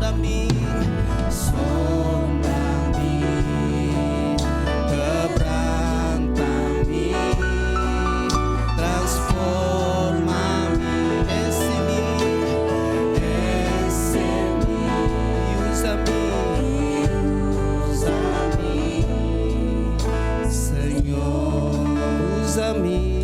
sonda-me, sonda-me, quebranta-me, transforma-me, enche-me, usa-me, Senhor, usa-me.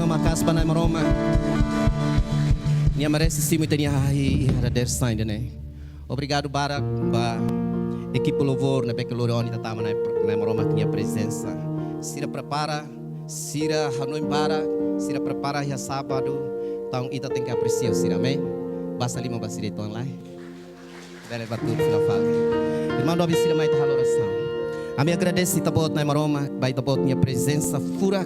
Makas panai maroma. Nia merece sim muito nia hai ada der sign né. Obrigado Barak ba equipe louvor na beca loroni da tama na maroma nia presença. Sira prepara, sira hanoi bara, sira prepara ya sábado. Tão ita tem que apreciar sira amém. Basta lima basire ton lai. Bele batur final fala. Irmão do abisira mai ta oração. A me agradece tabot na maroma, bai tabot nia presença furak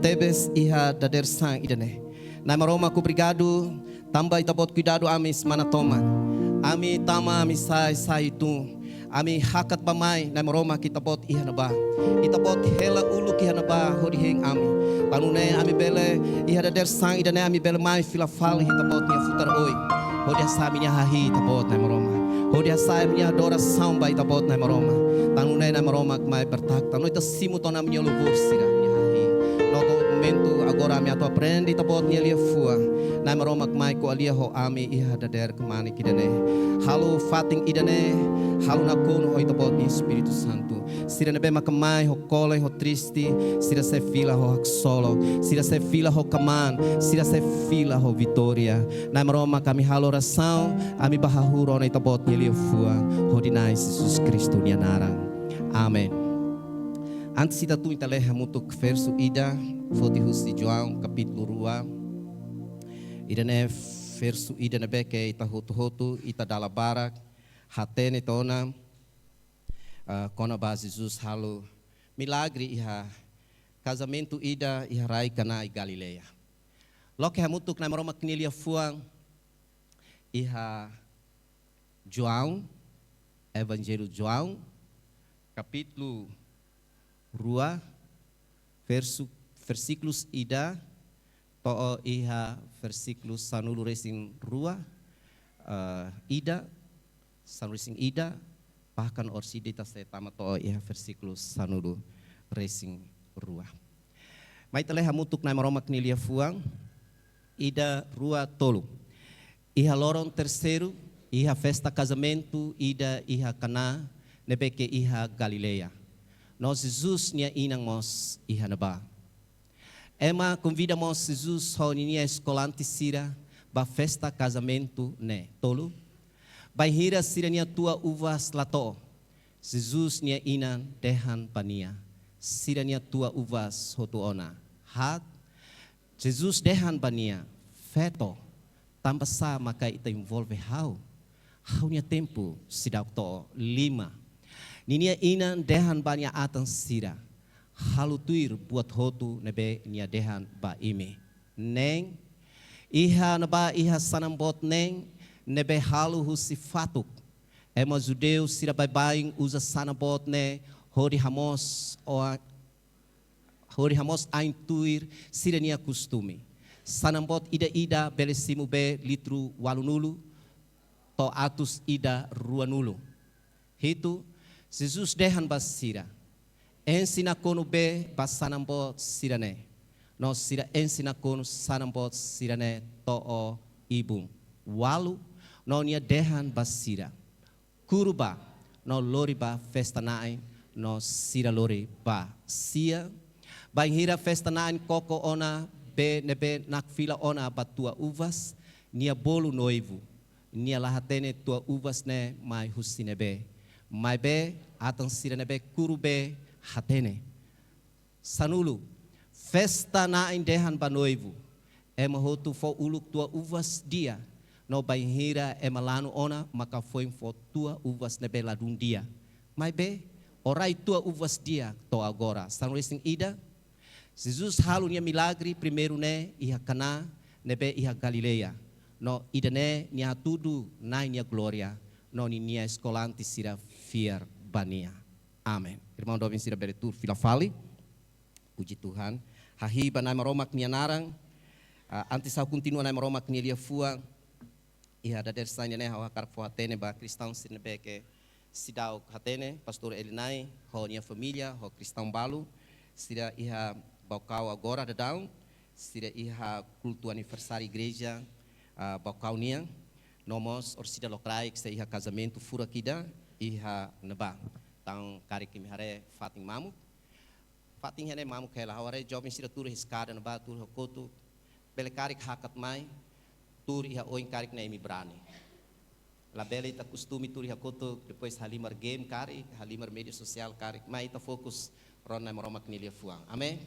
tebes iha dader sang idane. Na maroma ku obrigado, tambah itabot cuidado amis manatoma. Ami tama ami sai tu. Ami hakat pamai na maroma kita bot iha naba. Itabot hela ulu kiha naba hodi heng ami. Panune ami bele iha dader sang idane ami bele mai filafal itabot nia futar oi. Hodi asami nia hahi itabot na maroma. Hodi asami nia adoração ba itabot na maroma. Panune na maroma mai bertak. Tanu ita simu tona minha louvor sira. Agora me ato aprende tabot nia lia fua na maroma mai ko alia ho ami iha dader kemani kidane halu fating idane halu na kono ho tabot ni Espírito Santo sira nebe makamai ho kole ho triste sira se fila ho solo sira se fila ho kaman sira se fila ho vitória na maroma kami halu oração ami bahahuro na tabot nia lia fua ho dinai Jesus Cristo nia narang amen. Antes kita tu kita leha mutuk verso ida Fotihus de João capítulo 2 ida ne verso ida ne beke ita hotu ita dalabara hatene tona kona ba Jesus halu milagre iha casamento ida iha rai kana i Galileia loke hamutuk na maroma knilia fuang iha João Evangelho João capítulo 2 versículos ida to iha versículos sanulu racing rua ida sanulu racing ida bahkan orsidita saya tamat to iha versículos sanulu racing rua mai teleh hamutuk na maroma knilia fuang ida rua tolo iha lorong terceiro iha festa casamento ida iha Cana nebeke iha Galileia. Nós Jesus nia inang mos iha naba. Ema convida mos Jesus ho nia escolante sira ba festa casamento ne tolo. Ba hira sira nia tua uvas lato. Jesus nia inan dehan pania. Sira nia tua uvas hotu ona. Hat Jesus dehan pania feto tambah sa maka ita envolve hau. Hau nia tempo sidak to 5. Ninia inan dehan banyak atan sira. Halutuir buat hotu nebe nia dehan ba ime. Neng iha neba iha sanambot neng nebe halu husi fatuk. Ema judeu sira baing usa sanambot ne hori hamos aintuir sira nia costume. Sanambot ida belesimu be litru walunulu to atus ida ruanulu. Hitu Jesus dehan basira. Ensina kono be basanambot sirane. No sira ensina kono sanambot sirane to o ibum. Walu no nia dehan basira. Kuruba no lori ba festa nae no sira lori ba. Sia banghira festa nae koko ona be nebe nak fila ona batua uvas nia bolu noivo. Nia lahatene tua uvas ne mai husinebe. Mai be atan sira nebe kurube hatene. Sanulu festa na indehan ba noivo. Ema hotu fo uluk tua uvas dia. No banhira ema lanu ona maka foi fo tua uvas nebe ladun dia. Mai be orai tua uvas dia to agora. Sanulu sing ida. Jesus halu nia milagre primeiro ne iha Cana nebe iha Galileia. No ida ne nia tudo na nia glória. No nia escolante sira fiar bania. Amen. Irmão Dovin sira beretur fila fale. Puji Tuhan. Hahiba na maromak nia narang. Antes eu continuo na maromak nia lia fua. Ia ada dersanya ne hawa karfo hatene ba cristão sirne beke sidau hatene pastor Elinai ho nia família ho cristão balu. Sira iha bocau agora da down. Sira iha culto aniversário igreja bocau nia. Nomos orsida lokrai que se iha casamento fura kida iha neba. Tang kari kimi hare fating mamu. Fating hene mamu kela haware jovem sira tur riscada neba tur hokotu. Bele kari hakat mai. Tur iha oin karik na imi brani. La bela ita costume tur iha koto depois halimar game karik, halimar media sosial karik, mas ita fokus ron na maroma knilia fuang. Amém?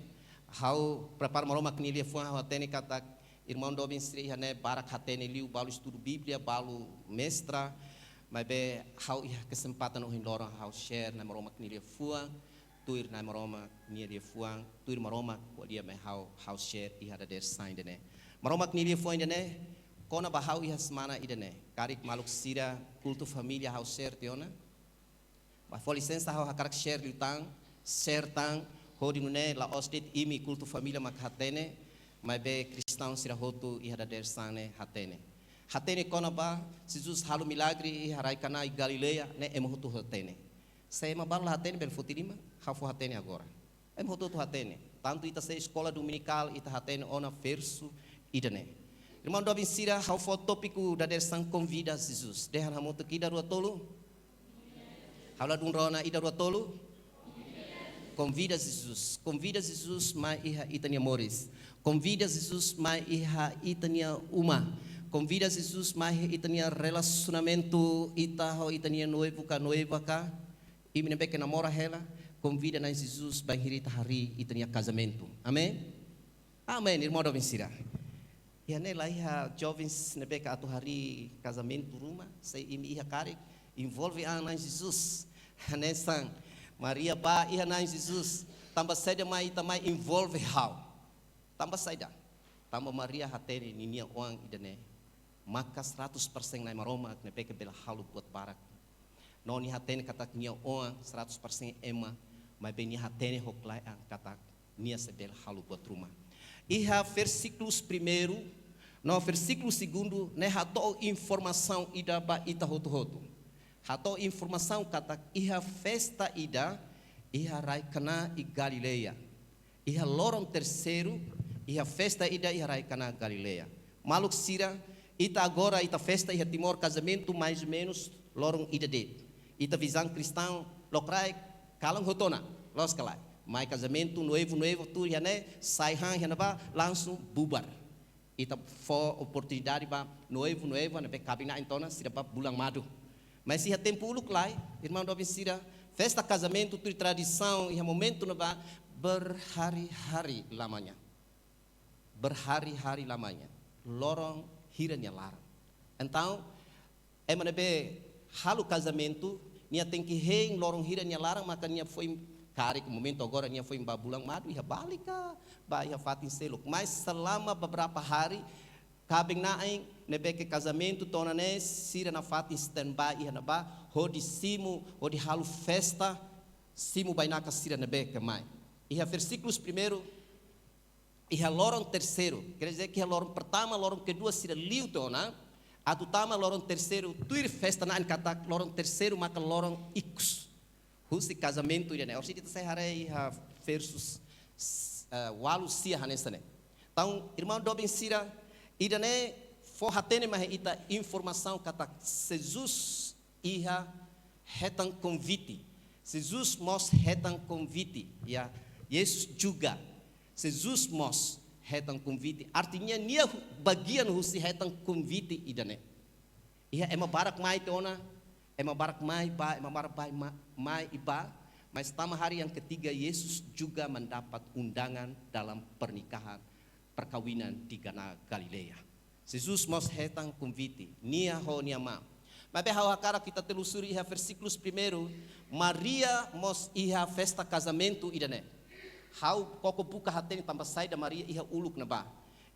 Hau prepara maroma knilia fuang hau atene kata irmão Dovin Sri hane barak hatene liu balu estudo Bíblia, balu mestra, mas be hau iha kesempatan uhin lorong hau share na maroma knilia fuang, tuir na maroma knilia fuang, tuir maroma ko dia me hau share iha da der sign dene. Maroma knilia fuang dene Kona bahau iha semana idene, karik maluk sira kultu família hau share tiona. Bah for licença hau hakarak share share tang, hodi nune la osdit imi kultu família mak hatene, mas be cristão sira hotu iha da der sane hatene. Hatene kona ba, Jesus halu milagre iha raikana i Galileia, ne emo hotu hatene. Saya mabalu hatene bel fotirima, hau fo hatene agora. Emo hotu hatene. Tanto ita se escola dominical ita hatene ona verso idene. Irmão Dovin Sira, hau for tópico da dersang convida Jesus. Dehan hamoto ki darua tolu. Haula dun rona ida rua tolu. Convida Jesus. Convida Jesus mai iha itania moris. Convida Jesus mai iha itania uma. Convida Jesus mai itania relacionamento ita ho itania noivo ka noiva ka. Imine beke namora hela. Convida na Jesus bang hirita hari itania casamento. Amém? Amém, irmão Dovin Sira. Ia nela iha jovens nebeka atu hari casamento rumah, sei imi iha karik envolve ana Jesus. Hanesang Maria ba iha na Jesus, tambah saja mai tamai envolve hau. Tambah saja. Tambah Maria hatene ninia uang idene. Maka 100% na maroma nebeka bela halu buat barak. Noni hatene kata nia uang 100% ema, mas beni hatene hoklai kata nia sebel halu buat rumah. Iha versículos primeiro, no versículo segundo, ne hato informação ida ba ita hotu. Hato informação kata iha festa ida, iha raikana i Galileia. Iha lorong terceiro, iha festa ida iha raikana Galileia. Maluk sira, ita agora ita festa iha timor casamento mais ou menos lorong ida de. Ita visão cristão, lokrai kalang hotona, los kalai. Mai casamento, noivo, tu ya ne, sai hang ya ba, langsung bubar. Ita for oportunidade ba, noivo, na be kabina intona, sira ba bulang madu. Mas se tempo uluk lai, irmão Dovin Sira, festa casamento, tu tradição, e momento na ba, berhari-hari lamanya. Berhari-hari lamanya. Lorong hiranya larang. Então, emane be halu casamento, nia tem que rei lorong hiranya larang, maka nia foi Karik momento agora nia foi bulang madu iha balika ba iha fatin seluk, mas selama beberapa hari kabing naing nebeke casamento tonane sira na fatin standby iha na ba hodi simu hodi halu festa simu bainaka sira nebeke mai iha versículos primeiro iha lorong terceiro, quer dizer que iha lorong pertama lorong kedua sira liu tona atu tama lorong terceiro tuir festa na kata lorong terceiro maka lorong ikus Husi casamento ida ne. Orsi dita sai harei ha versus walu sia hanesa ne. Então, irmão Dovin Sira, ida ne for hatene mas ita informação kata Jesus iha hetang convite. Jesus mos hetang convite. Ya, Yesus juga. Jesus mos hetang convite. Artinya nia bagian husi hetang convite ida ne. Iha ema barak mai tona. Ema barak mai ba, ema barak mai iba, mas tama hari yang ketiga Yesus juga mendapat undangan dalam pernikahan perkawinan di Kana Galilea. Jesus mos hetang convite, nia ho nia ma. Mas be hawakara kita telusuri iha versículos primeiro, Maria mos iha festa casamento idane. Hau koko buka hatene tambah sai da Maria iha uluk na ba.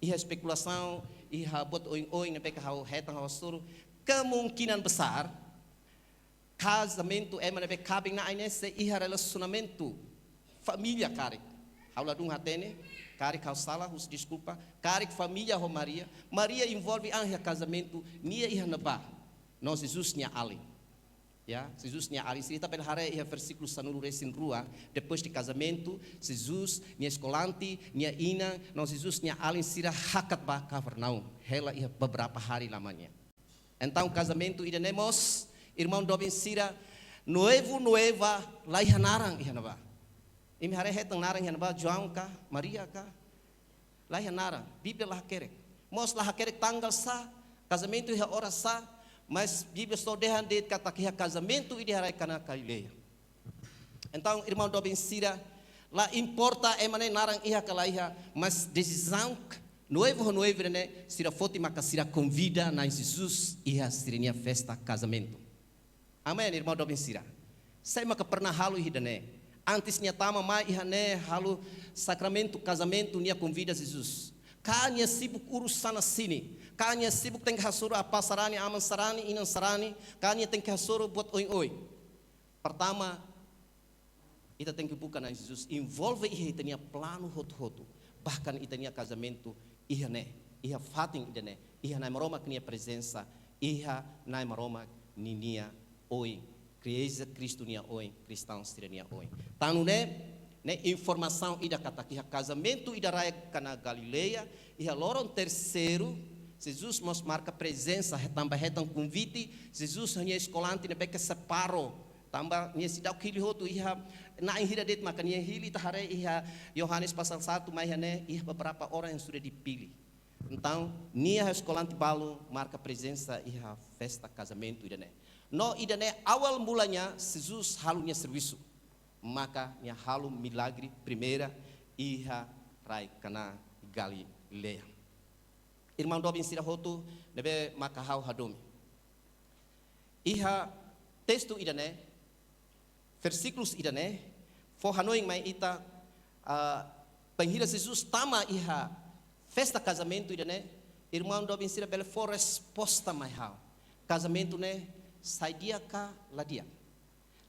Iha spekulação, iha bot oing-oing na be hau hetang hau suru, kemungkinan besar casamento é mana be cabing na aine se iha relacionamento família Karik. Haula dung hatene, Karik hau salah, hus desculpa. Karik família ho Maria. Maria envolve anha casamento, nia iha neba. Nós Jesus nia ali. Ya, Jesus nia ali. Cerita pela hare iha versículo sanulu resin rua. Depois de casamento, Jesus nia escolanti, nia ina, nós Jesus nia ali sira hakat ba Cafarnaum. Hela iha beberapa hari lamanya. Então casamento idenemos, irmão Dobin sira noiva lá iha narang iha neba. Imi hare hetang narang iha neba João ka, Maria ka. Lá iha narang, Bíblia lá kerek. Mos lá kerek tanggal sa, casamento iha hora sa. Mas Bíblia só deixa de kata que casamento e de harai kana Galileia. Então, irmão do Sira, lá importa é mané narang iha kalaiha, mas decisão noivo né, sira foto maka sira convida na Jesus iha sirinya festa casamento. Amém, irmão do Sira. Saya maka pernah halu hidane. Antes nya tama mai iha ne halu sacramento casamento nia convida Jesus. Kanya sibuk urus sana sini. Kanya sibuk tem que hasuru apa sarani aman sarani inan sarani. Kanya tem que hasuru buat oi. Pertama, kita tem que bukan Jesus envolve iha itania plano hotu. Bahkan itania casamento iha ne, iha fating idane, iha na maroma knia presença, iha na maroma ninia oi. Crieza Cristo nia oi, cristãos tirania oi. Tanu ne informação ida kata que casamento ida raia kana Galileia e loron terceiro Jesus nos marca presença também retam convite Jesus hanya escolante ne beke separo tambah nia sidau kili hotu iha na inhira det makanya hili tahare iha Yohanes pasal 1 mai hane iha beberapa orang yang sudah dipilih. Então nia escolante balu marca presença iha festa casamento ida ne. No ida ne awal mulanya Jesus halunya serviço. Maka nya halu milagre primeira iha rai kana Galileia. Irmão Dobin sira hotu nebe maka hau hadomi. Iha texto idane versículos idane for hanoing mai ita penghira Jesus tama iha festa casamento idane irmão Dobin sira bele for resposta mai hau. Casamento ne sai dia ka ladia.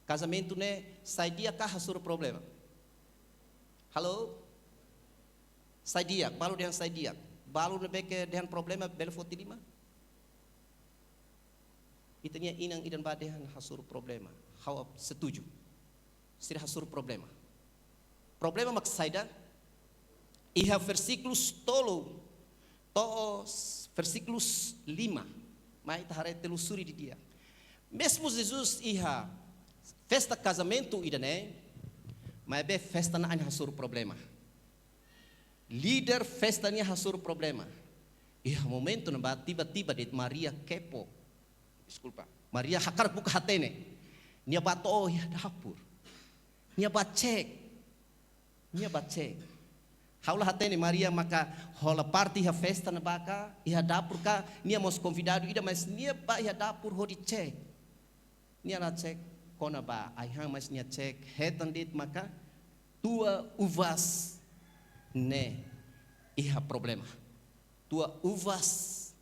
Casamento ne sai dia kah hasur problema. Halo? Sai dia, balu dengan sai dia. Balu ne beke dengan problema bel 45. Itanya inang idan badehan hasur problema. How setuju. Sir hasur problema. Problema mak saida iha versículos tolo versículos 5. Mai tahare telusuri di dia. Mesmo Jesus iha festa casamento idane, mas be festa na hasur problema. Líder festa nya hasur problema. Momento na tiba-tiba de Maria kepo. Desculpa. Maria hakar buka hatene. Nia bato ya dapur. Nia bacek. Haula hatene Maria maka hola party ha festa na baka, iha dapur ka, nia mos convidado ida mas nia ba iha dapur ho di cek. Nia na cek kona ba ayang mas nya cek hetan dit maka tua uvas ne iha problema tua uvas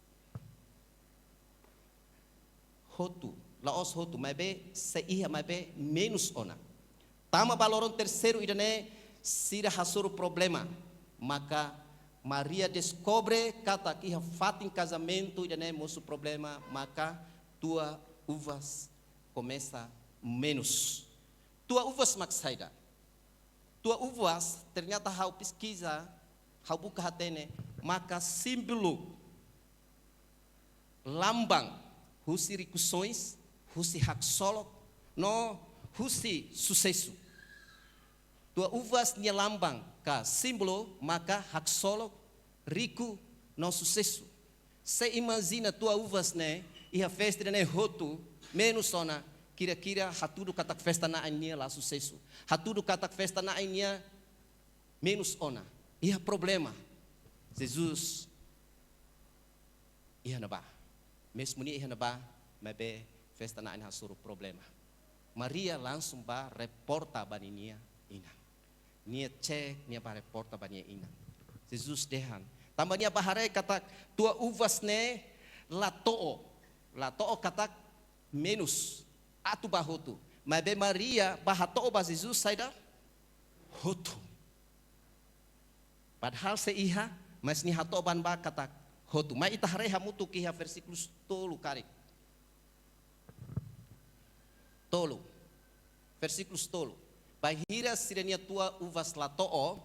hotu laos hotu mas be se iha mas be menos ona tama baloron terceiro idane sira hasuru problema maka Maria descobre kata que iha fatin casamento idane mosu problema maka tua uvas começa menos. Tua uvas maksaida. Tua uvas ternyata hau pesquisa, hau buka hatene, maka símbolo lambang husi ricuções, husi haksolok, no husi sucesso. Tua uvas nia lambang ka símbolo maka haksolok rico no sucesso. Se imagina tua uvas ne, iha festa ne roto menos sona kira-kira hatudu katak festa na ania lá sucesso. Hatudu katak festa na ania menos ona. Ia problema. Jesus ia naba. Mesmo ni ia naba, mebe festa na ania hasuru problema. Maria langsung ba reporta baninia ina. Nia cek nia ba reporta bania ina. Jesus dehan. Tambahnya bahare katak tua uvas ne latoo. Latoo katak menos. atu bahotu. Mas be Maria bahato ba Jesus sai da hotu. Padahal seiha mas ni hato ban ba kata hotu. Mas itahare hamutu kiha versículo tolu kari. Tolu. Versículo tolu. Bahira sirenia tua uvas latoo,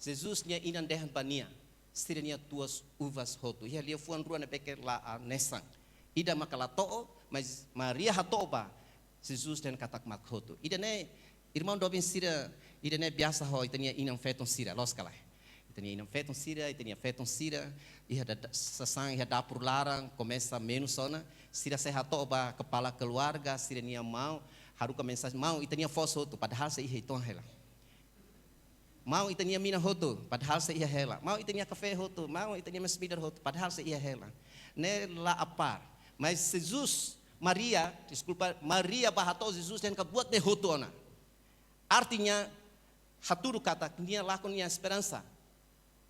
Jesus nya inan dehan bania. Sirenia tuas uvas hotu. Ia lia fuan ruan beke la nesang. Ida makalatoo, mas Maria hato ba Jesus dan katak mak hotu. Ida ne irmão dobin sira, ida ne biasa ho itania inan feton sira, los kalai. Itania inan feton sira, itania feton sira. Ia da sasang ia dapur larang, começa menos sona. Sira se hato ba kepala keluarga, sirenia mau. Haruka mensagem mau itania fos hotu, padahal se ia iton hela. Mau itania mina hotu, padahal se ia hela. Mau itania café hotu, mau itania mesmidar hotu, padahal se ia hela. Ne la apar. Mas Jesus, Maria, desculpa, Maria bahatou Jesus dan kebuat de hotu ona. Artinya haturu kata nia lakon nia esperança.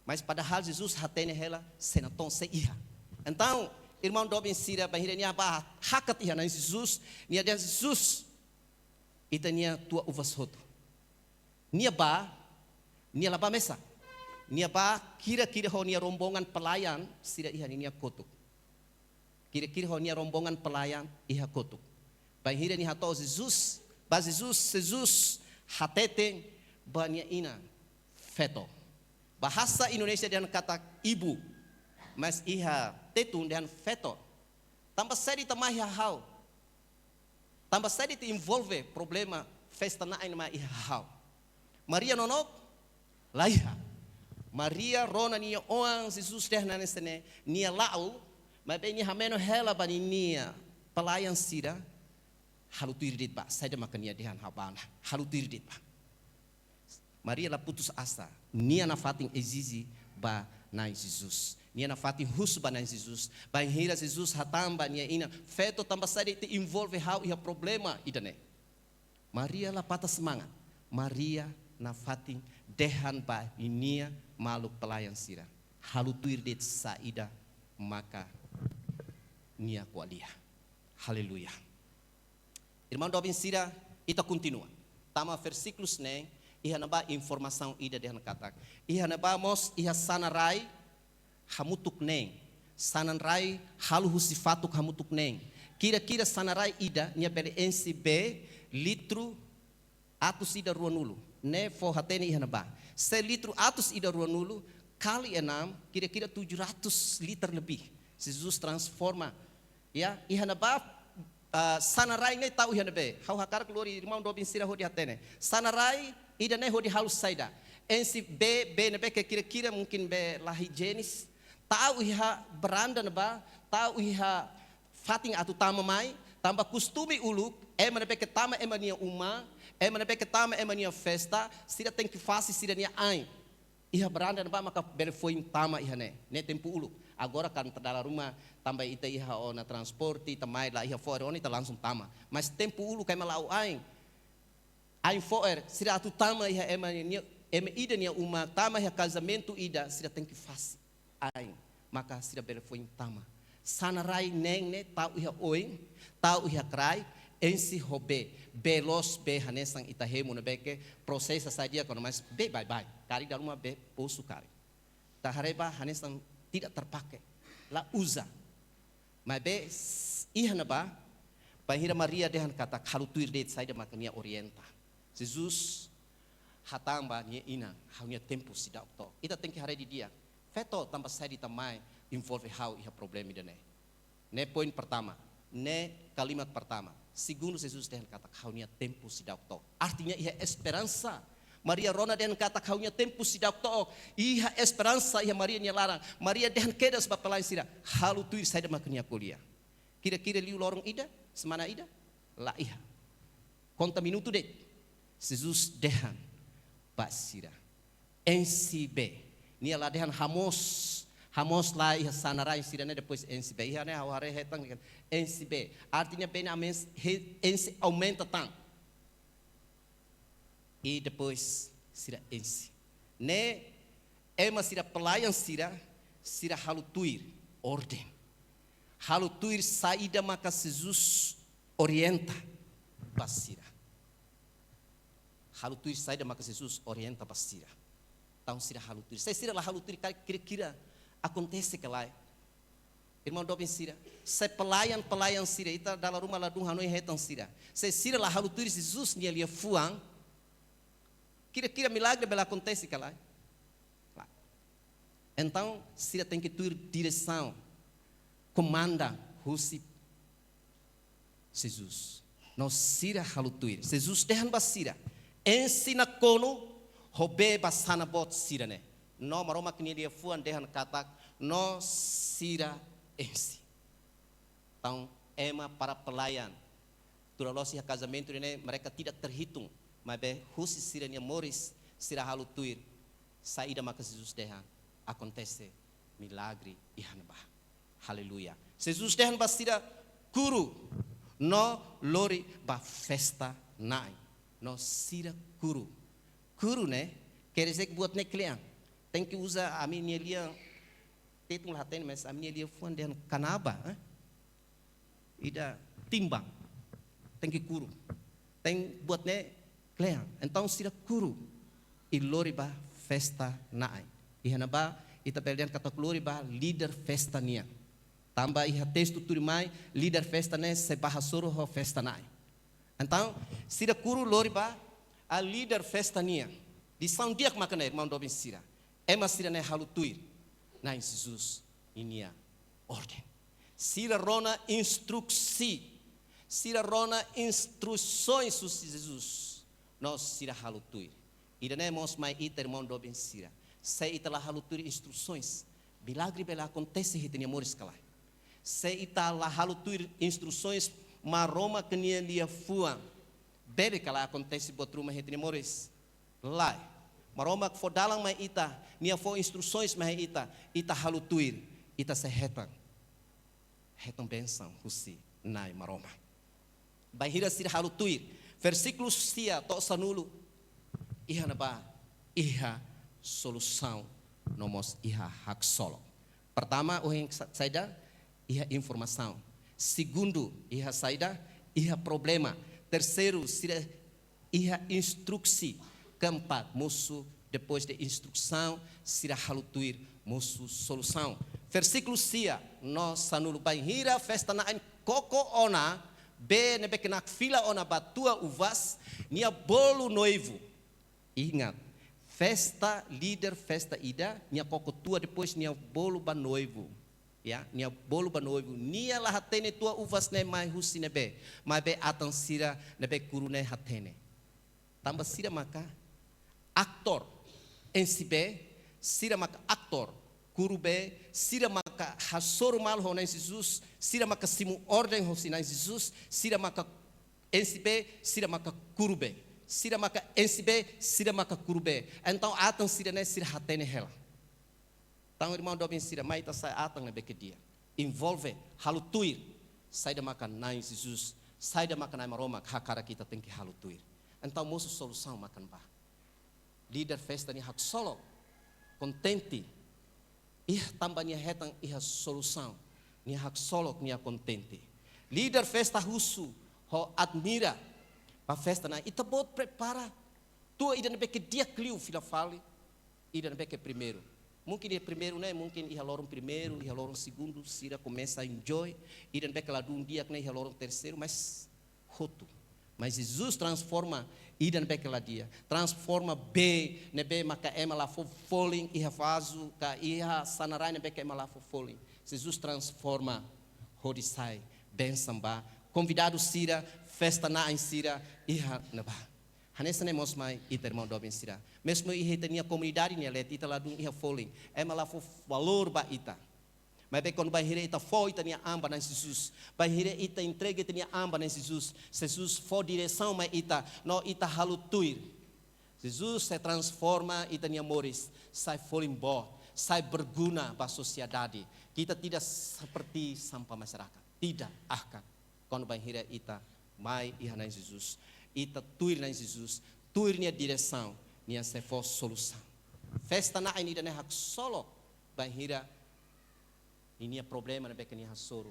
Mas padahal Jesus hatene hela senaton se ia. Então, irmão Dobin Sira bahira nia bah hakat ia na Jesus, nia dan Jesus itania tua uvas hotu. Nia laba mesa. Nia ba kira-kira ho nia rombongan pelayan sira iha nia kotuk. Kira-kira ho nia rombongan pelayan iha kotuk. Bahira ni hato Jesus, ba Jesus hatete ba nia ina feto. Bahasa Indonesia dengan kata ibu, mas iha tetun dengan feto. Tambah seri tamah iha hau. Tambah seri te envolve problema festa na ina iha hau. Maria nonok laiha. Maria rona nia oang Jesus deh na nesene nia lau, mas bem nia hameno hela bani nia pelayan sira halu tiridit ba, saya makan nia dehan habana halu tiridit ba. Maria la putus asa, nia na fating ezizi ba na Jesus. Nia na fating hus ba na Jesus. Ba hira Jesus hatamba nia ina feto tambah sari te envolve hau iha problema idane. Maria la patah semangat. Maria na fating dehan ba inia maluk pelayan sira. Halu tiridit saida maka nia kualia. Haleluya. Irmão Dobin Sira, ita continua. Tama versículos ne, iha naba informação ida dehan katak. Iha naba mos iha sanarai hamutuk neng. Sanarai halu husifatuk hamutuk neng. Kira-kira sanarai ida nia bele NCB litro atus ida ruanulu. Ne fo hatene iha naba. Se litro atus ida ruanulu kali 6 kira-kira 700 liter lebih. Jesus transforma. Ya, iha naba sanarai ne tahu iha nabe. Hau hakar keluar irmão Dobin Sira ho di hatene. Sanarai ida ne ho di halus saida. NCB B nabe kira-kira mungkin be lahi jenis. Tahu iha beranda neba, tahu iha fating atu tama mai, tambah costume uluk, nabe ke tama nia uma, nabe ke tama nia festa, sira tem que fazer sira nia ai. Iha beranda neba maka bele foi tama iha ne tempo uluk. Agora kan dalam rumah tambah ita iha ona transporte, tamai lah iha fora ona ita langsung tama. Mas tempo uluk kai malau ai. Ai fora sira atu tama iha nia ida nia uma, tama iha casamento ida, sira tem que fazer. Ai, maka sira bele foi tama. Sanarai neng ne tau iha oi, tau iha krai, ensi hobe, belos be hanesang itahemu na beke prosesa sadia kono mas be bye. Kari dalam rumah be posu kari. Tahareba hanesang tidak terpakai. La uza. Mas be iha na ba, bahira Maria dehan kata halu tuir det saida makania orienta. Jesus hatamba nia ina, haunya tempo sida okto. Ita tengki hari di dia. Feto tambah saya ditamai envolve hau iha problema ida ne. Ne poin pertama, ne kalimat pertama. Segundo Jesus dengan kata haunya tempo sidak to. Artinya iha esperança. Maria rona dengan kata haunya tempo sidak to. Iha esperança iha Maria nya larang. Maria dengan keda sebab pelayan sira. Halu tuir saya makanya kuliah. Kira-kira liu lorong ida, semana ida? La iha. Conta minuto de. Jesus dengan basira. NCB. Nia lah dehan hamos lah iha sanarai sirane depois NCB. Iha ne haware hetang NCB. Artinya bem amens NC aumenta tang. E depois sira NC. Ne ema sira pelayan sira halu tuir ordem. Halu tuir saída maka Jesus orienta. basira. Halu tuir saída maka Jesus orienta basira. Tahu sira halu tuir. Saya sira lah halu tuir kira-kira acontece que lá. Irmão Dobin sira. Saya pelayan sira. Ita dalam rumah ladung hanoi retan sira. Saya sira lah halu tuir Jesus ni ali fuang. Kira-kira milagre bela acontece que lá. Então, sira tem que ter direção, comanda, rusi Jesus. Não sira halutuir. Jesus terhan basira. Ensina kono, robe basana bot sira ne. No maroma kini dia fuan dehan katak, no sira ensi. Então, ema para pelayan. Duralosi casamento ini mereka tidak terhitung. Mas be rusi sira ni moris sira halutuir. Saída maka Jesus terhan. Acontece milagre e hanba. Haleluia. Jesus terhan basira kuru no lori ba festa nai. No sira kuru. Kuru né? Quer dizer que buat neklean. Tem que usar a minha lia tetung laten mas a minha lia fuan den kanaba, ida timbang. Tem que kuru. Tem buat neklean. Então sira kuru e lori ba festa nai. Ihanaba ita perdian kata glória ba líder festa nia. Tambah iha texto turimai líder festa ne se bahasoro ho festa nai. Então, sira kuru lori ba a líder festa nia. Di São dia que macané irmão Dobin sira. Ema sira ne halutuir na Jesus inia ordem. Sira rona instruksi. Sira rona instruções sus Jesus. Nós sira halutuir. Ida ne mos mai ita irmão Dobin sira. Saya italah halutur instruções. Milagre bela acontece hiti ni moris kalai. Saya italah halutur instruções maroma kenia lia fua. Bere kala acontece bot rumah hiti ni moris. Lai. Maroma que for dalang mai ita, nia for instruções mai ita halutur, ita se hetan. Hetan benção, husi, nai maroma. Bahira sir halutur. Versículo sia to sanulu. Iha naba, iha solução nomos iha hak solo. Pertama uhing saida iha informação. Segundo iha saida iha problema. Terceiro sira iha instruksi. Keempat musuh depois de instrução sira halutuir musuh solução. Versículo sia no sanulu banhira festa na koko ona be nebe nak fila ona batua uvas nia bolo noivo. Ingat festa líder, festa ida, nia koko tua depois nia bolo ba noivo, ya, nia bolo ba noivo, nia lah hatene tua uvas ne mai husi nebe, mai be atan sira nebe kuru ne hatene. Tambah sira maka aktor, ensibe sira maka aktor, kuru be sira maka hasor mal ho na Jesus, sira maka simu ordem ho si na Jesus, sira maka ensibe sira maka kuru be. Sira maka ensibe, sira maka kurube. Então atan sira ne sira hatene hela. Então irmão Dobin sira mai ta sai atan ne beke dia. Envolve halutuir. Sai da maka nai Jesus, sai da maka nai maroma hakara kita tem que halutuir. Então moço solução makan ba. Líder festa ni hak solo. Contente. Ih tambahnya hetan iha solução. Ni hak solo ni contente. Líder festa husu ho admira. Para festa na ita bot prepara. Tua ida nebe que dia clio fila fale. Ida nebe que primeiro. Mungkin dia primeiro né, mungkin iha lorong primeiro, iha lorong segundo, sira começa a enjoy. Ida nebe que lá um dia que né iha lorong terceiro, mas roto. Mas Jesus transforma ida nebe que lá dia. Transforma B, nebe maka ema lá for falling, iha fazu, ka iha sanarai nebe que ema lá for falling. Jesus transforma hodisai, benção ba. Convidado sira, festa na em sira, iha neba. Hanessa ne mos mai ita irmão Dobin sira. Mesmo iha tenia comunidade nia let ita lá dum iha falling. Ema lá for valor ba ita. Mas bem quando bahire ita foi ita nia amba na Jesus. Bahire ita entrega ita nia amba na Jesus. Jesus for direção mai ita, no ita halutuir. Jesus se transforma ita nia moris, sai falling bo, sai berguna ba sociedade. Kita tidak seperti sampah masyarakat. Tidak akan. Quando bahira ita mai iha na Jesus, ita tuir na Jesus, tuir nia direção, nia se for solução. Festa na ini dan hak solo bahira ini problema na beka nia soro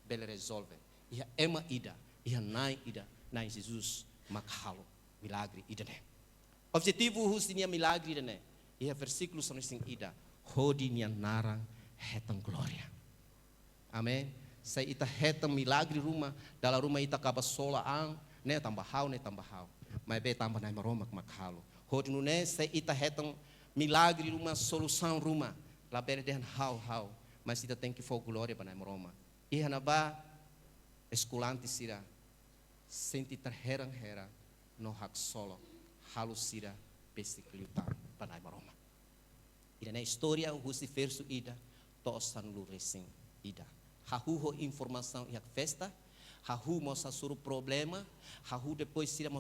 bele resolve. Iha ema ida, iha nai ida, na Jesus makhalo milagre idane. Objetivo husinya milagre idane. Ia versículo são sing ida. Hodi nia narang hetang glória. Amém. Sai ita hetang milagre rumah, dalam rumah ita kaba sola ang, ne tambah hau. Mas be tambah na maroma makhalo. Hodi no ne sai ita hetang milagre rumah, solução rumah. Lá berden hau. Mas ita tem que for glória para na maroma. Ia na ba esculante sira. Senti terherang no hak solo halu sira pesikliuta para na maroma. Ida na história o husi verso ida to sanulu resing ida. Hahu informação e festa, hahu mosa suru problema, hahu depois sira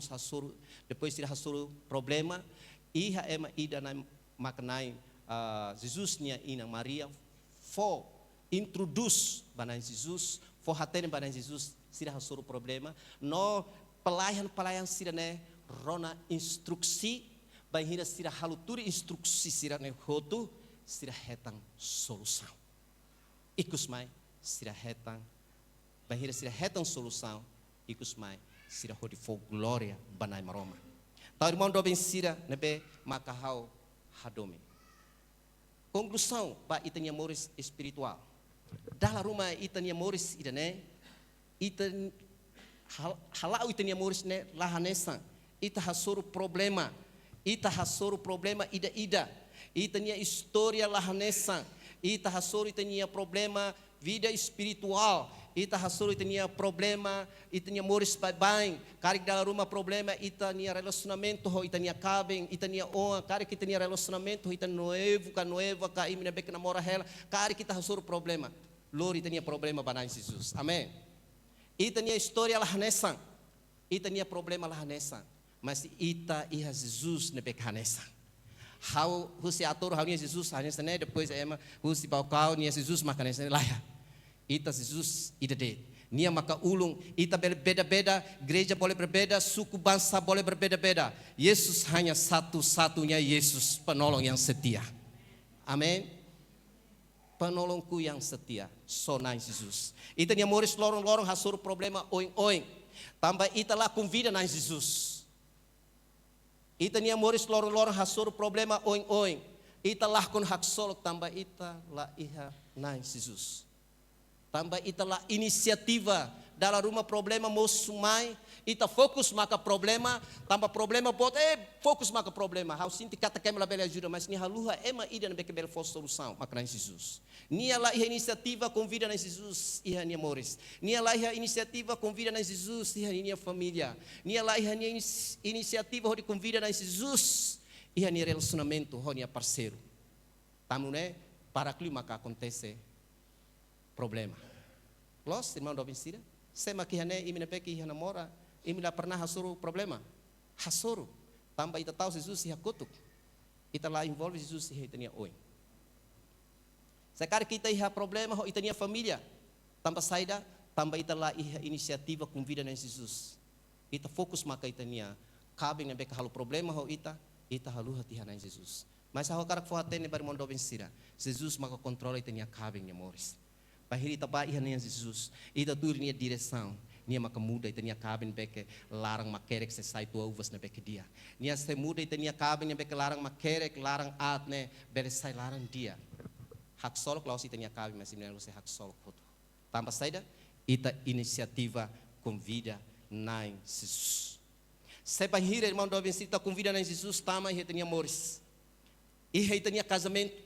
hasuru problema, iha ema ida na maknai Jesus nia ina Maria for introduce banan Jesus, for haten banan Jesus sira hasuru problema, no pelayan sira ne rona instruksi, bahira sira haluturi instruksi sira ne hotu sira hetang solução. Ikus mai sira hetang, bahira sira hetang solução, ikus mai sira hodi for glória banai maroma. Tau irmão do ben sira nebe makahau hadome. Conclusão ba itanya moris espiritual. Dalam rumah itanya moris idane, itan halau itanya moris ne lahanesa, ita hasuru problema ida, itanya história lahanesa, ita hasuru itanya problema vida espiritual, ita hasuru itanya problema, itanya moris bem, karik dalam rumah problema itanya relacionamento ho itanya cabem, itanya on, karik itanya relacionamento ho itanya noiva ka imina bek namora hela, karik kita hasuru problema. Lori itanya problema banai Jesus. Amém. Itanya história lahanesa, itanya problema lahanesa, mas ita iha Jesus ne bek hanesa. How husi atur how nia Jesus hanya sene depois ema husi baukau nia Jesus makan sene lah. Ita Jesus idade. Nia maka ulung ita berbeda-beda, gereja boleh berbeda, suku bangsa boleh berbeda-beda. Yesus hanya satu-satunya Yesus penolong yang setia. Amin. Penolongku yang setia. Sonai Jesus. Ita nia moris lorong-lorong hasur problema oing-oing. Tambah ita lah convida na Jesus. Ita nia moris lorong-lorong hasur problema oing-oing. Ita lah kun hak solok tambah ita lah iha na Jesus. Tambah ita lah inisiativa dalam rumah problema mau sumai, ita fokus maka problema, tambah problema bot fokus maka problema. Hau sinti kata kemela bela ajuda, mas ni haluha ema ida na beke bela for solução maka na Jesus. Nia lah iha inisiativa convida na Jesus, iha nia moris. Nia lah iha inisiativa convida na Jesus, iha nia família. Nia lah iha nia inisiativa de convida na Jesus, iha nia relacionamento, ho nia parceiro. Tamu ne para que maka acontece problema. Los irmão do Vincira, sema que hane imina peki hana mora, imina pernah hasuru problema. Hasuru. Tambah ita tahu Jesus si hakutuk. Ita lá envolve Jesus si itania oi. Sekarang kita iha problema ho itania família. Tambah saida, tambah ita lá iha inisiativa convida na Jesus. Ita fokus maka itania cabem na beka halu problema ho ita halu hati hana Jesus. Mas ho karak fo hatene bar mondo Vincira. Jesus maka controla itania cabem nia moris. Bahiri ita ba iha nia Jesus, ita tur nia direção, nia maka muda ita nia cabem beke larang makerek se sai tua uvas na beke dia. Nia se muda ita nia cabem beke larang makerek, larang atne, bere sai larang dia. Hak solok laos ita nia cabem mas ina se hak solok foto. Tambah saida ita inisiativa convida na Jesus. Se bahiri irmão do Vincita convida na Jesus tama ita nia moris. Iha ita nia casamento,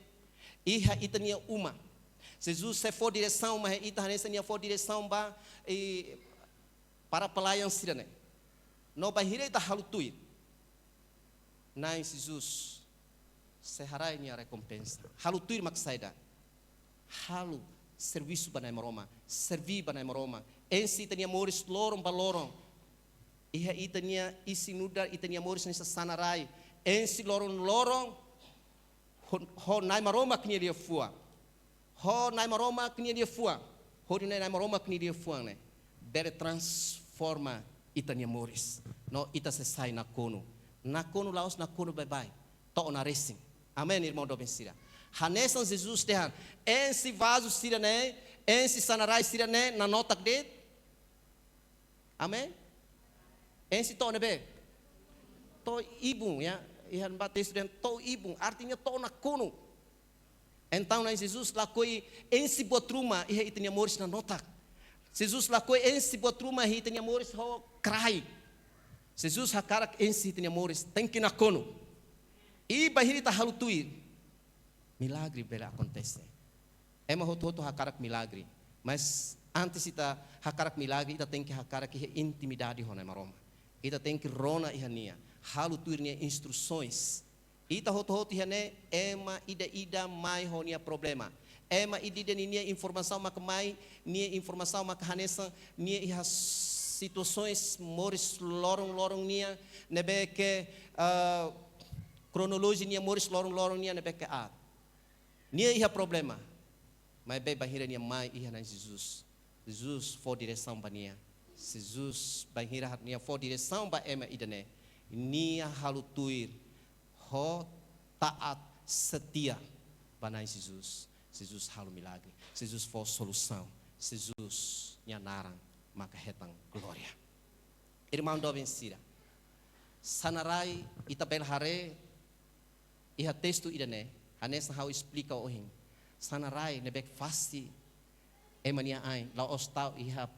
iha ita nia uma. Jesus se for direção, mas ita nessa nia for direção ba para pelayan sirane. No bahira ita halutui. Na Jesus se harai nia recompensa. Halutui maksaida. Halu serviço banai maroma, servi banai maroma. Ensi ita nia moris lorong balorong. Iha ita nia isinuda ita nia moris nessa sanarai. Ensi lorong ho nai maroma knia dia fua. Ho nai maroma kini dia fuang, ho di nai maroma kini dia fuang ne, bere transforma ita nia moris, no ita selesai na kono laos na kono bye, to na racing, amen irmão do Vincira. Hanesan Jesus tehan, ensi vaso sira ne, ensi sanarai sira ne na nota de, amen. Ensi to nebe. To ibung ya. Ihan bates dan to ibung artinya to na kuno. Então na Jesus lakoi ensi buat rumah ia itanya moris na notak. Jesus lakoi ensi buat rumah ia itanya moris ho crai. Jesus hakarak ensi itanya moris tem que na kuno. E bahirita halutuir. Milagre bela acontece. Ema hoto hakarak milagre. Mas antes ita hakarak milagre ita tem que hakarak intimidade hona maroma. Ita tem que rona ihania. Halu tuirnya instruções. Ita hoto ihane ema ida mai honia problema. Ema ida nia informação makamai, nia informação makahanesa, nia iha situações moris lorong nia nebe ke kronologi nia moris lorong nia nebe ke a. Nia iha problema. Mas bem bahira nia mai iha na Jesus. Jesus for direção ba nia. Jesus bahira nia for direção ba ema idane. Nia halutuir ho taat setia banai Jesus. Jesus halu milagre. Jesus for solução. Jesus nyanarang maka hetang glória. Irmão do vencida. Sanarai itabel hare iha texto idane. Hanesa hau explica ohing. Sanarai nebek fasti emania ai la ostau iha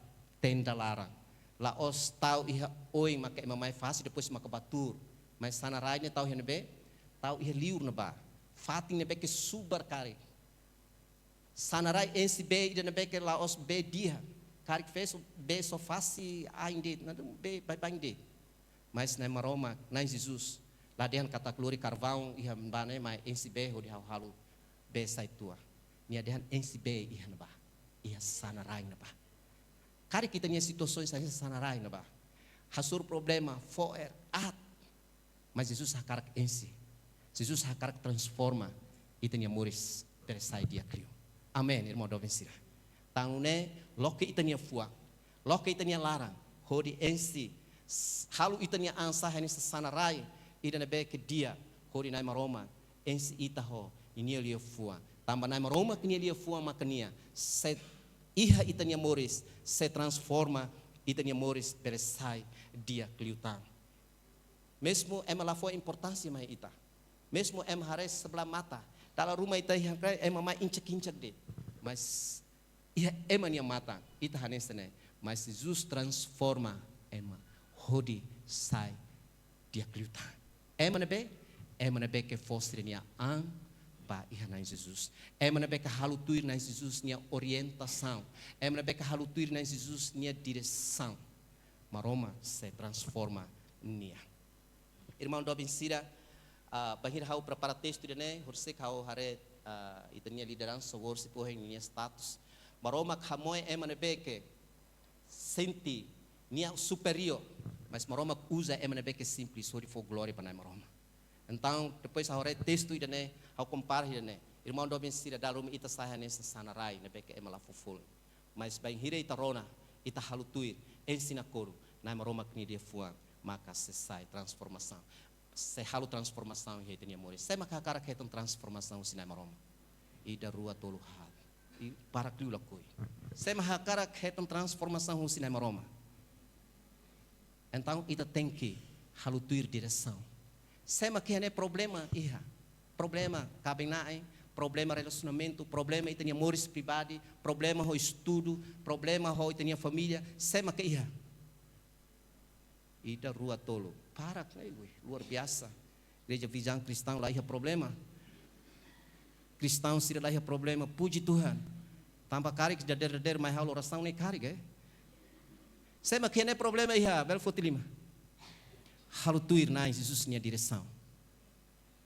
tenda larang. La os tau iha oi maka emamai fasi depois maka batur. Mas sanarai ne tau henebe tau iha liur neba. Fating nebe ke subar kari. Sanarai ensi be ida nebe ke la os be dia. Kari fez be so fasi aindet nadu be bai bangde. Mas na maroma na Jesus. Lá dentro kata glória carvão iha mbane mai ensi be ho dia halu be sai tua. Nia dentro ensi be iha neba. Iha sanarai neba. Kari kita nia situações saja sanarai neba. Hasur problema foer at. Mas Jesus hakarak ensi. Jesus hakarak transforma ita nia muris peresai dia kriu. Amen, irmão do vencida. Tangune loke ita nia fua. Loke ita nia larang. Hodi ensi. Halu ita nia ansa hani sanarai ida nebe ke dia. Hodi nai maroma ensi ita ho inia lia fua. Tambah nai maroma kini lia fua makania. Set iha itanya moris se transforma itanya moris peresai dia kliutang. Mesmo ema lá foi importância mais ita. Mesmo ema hares sebelah mata. Dalam rumah ita ema mai incek de. Mas iha ema nia mata ita hanesene. Mas Jesus transforma ema hodi sai dia kliutang. Ema nebe ke fostre nia ang ba iha na Jesus. Ema nebe ka halutuir na Jesus nia orientação. Ema nebe ka halutuir na Jesus nia direção. Maroma se transforma nia. Irmão do vencida, bahir hau prepara texto ne, horsek hau hare itania liderança worship poheng nia status. Maroma kamoy ema nebe ke senti nia superior, mas maroma usa ema nebe ke simples, sorry for glória para maroma. Então, depois a hora texto idane, ao compara idane, irmão do vencida dalam ita saha nessa sanarai, nebe ke emala fuful. Mas bem hire ita rona, ita halutuir, ensina coro, na maroma kini dia fuang, maka selesai transformação. Se halu transformação ia tenia mori. Se maka cara que tem transformação sinai maroma. Ida rua tolu hal. E para kliu lakoi. Se maka cara que tem transformação sinai maroma. Então ita tem que halutuir direção. Sema que é problema iha, problema cabem nae, problema relacionamento, problema itania moris pribadi, problema ho estudo, problema ho itania família, sema que iha. Ida rua tolo, para luar biasa. Igreja Visão Cristã lá iha problema. Cristão sira lá iha problema, puji Tuhan. Tambah kari que der mais hal oração nem kari ke. Sema que é problema iha, bel fotilima. Halutuir na Jesus nia direção.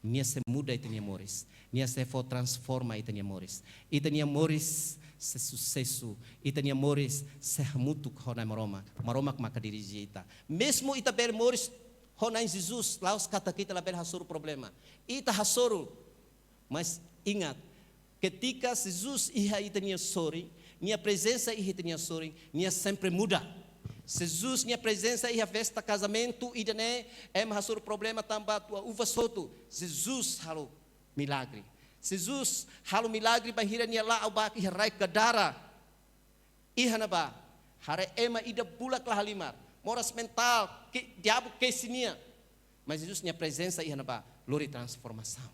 Nia se muda itania moris. Nia se for transforma itania moris. Itania moris se sucesso. Itania moris se mutu honai maroma. Maroma que maka dirigi ita. Mesmo ita ber moris honai Jesus. Laos kata kita la ber hasuru problema. Ita hasuru. Mas ingat. Ketika Jesus iha itania sori. Nia presença iha itania sori. Nia sempre muda. Jesus nia presença e a festa casamento e dane hasur problema tambah tua uva soto. Jesus halu milagre. Jesus halu milagre bahira nia la abak iha rai kadara. Iha naba hare ema ida bulak lah halimar. moras mental, que diabo que sinia. Mas Jesus tinha presença ia na ba, lori transformação.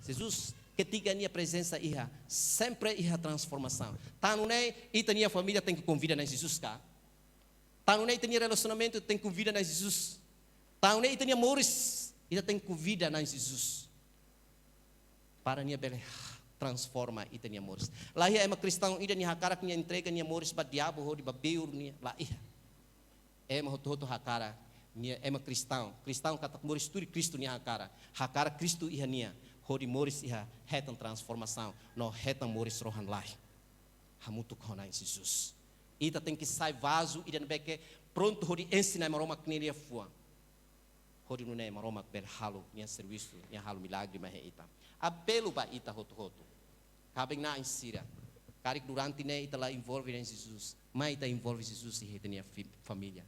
Jesus ketika nia presença ia, sempre ia transformação. Tá no nei, e tinha família tem que convidar na Jesus cá. Tá no nei tinha relacionamento tem que convidar na Jesus. Tá no nei tinha moris, e tem que convidar na Jesus. Para nia bele transforma e tinha moris. Lá ia uma cristão ida nia cara que nia entrega nia moris ba diabo ho di ba beur nia lá ia. Hoto hakara nia ema cristão kata moris turi Cristo nia hakara Cristo ia nia hodi moris ia hetan transformação no hetan moris rohan lai hamutu kona em Jesus ita tem que sai vaso ida beke pronto hodi ensina maroma knelia fua hodi no nei maroma berhalo nia serviço nia halo milagre ma ita apelo ba ita hoto kabeng na insira karik durante nei ita la envolve em Jesus mas ita envolve Jesus e nia família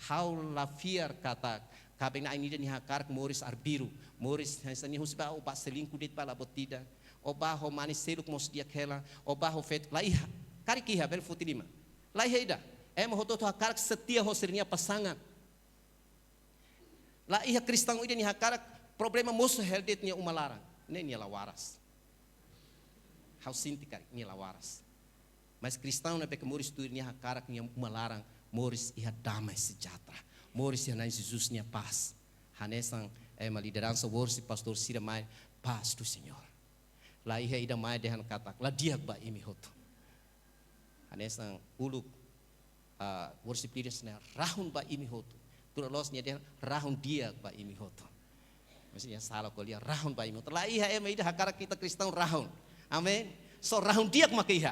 how la fiar kata kabeng na ini ni hakar moris arbiru moris hansani husba o baselinku dit pala botida o baho maniselo mos dia kela o baho fet lai kariki ha bel futilima lai heida hoto to hakar setia hosirnia pasangan la iha kristão ida ni hakar problema moso heldet nia umalarang ne nia la waras how sinti kar nia la waras mas kristão na peke moris tu nia hakar nia umalarang moris iha damai sejahtera. Moris iha na Jesus nia paz. Hanesang uma liderança worship pastor Sira mai paz do Senhor. Lá iha ida mai dehan katak. Lá diak ba imi hoto. Hanesang uluk worship leaders na rahun ba imi hoto. Tura los nia dehan rahun diak ba imi hoto. Maksudnya salah kuliah rahun ba imi hoto. Lá iha ida hakara kita Kristão rahun. Amen. So rahun diak maka iha.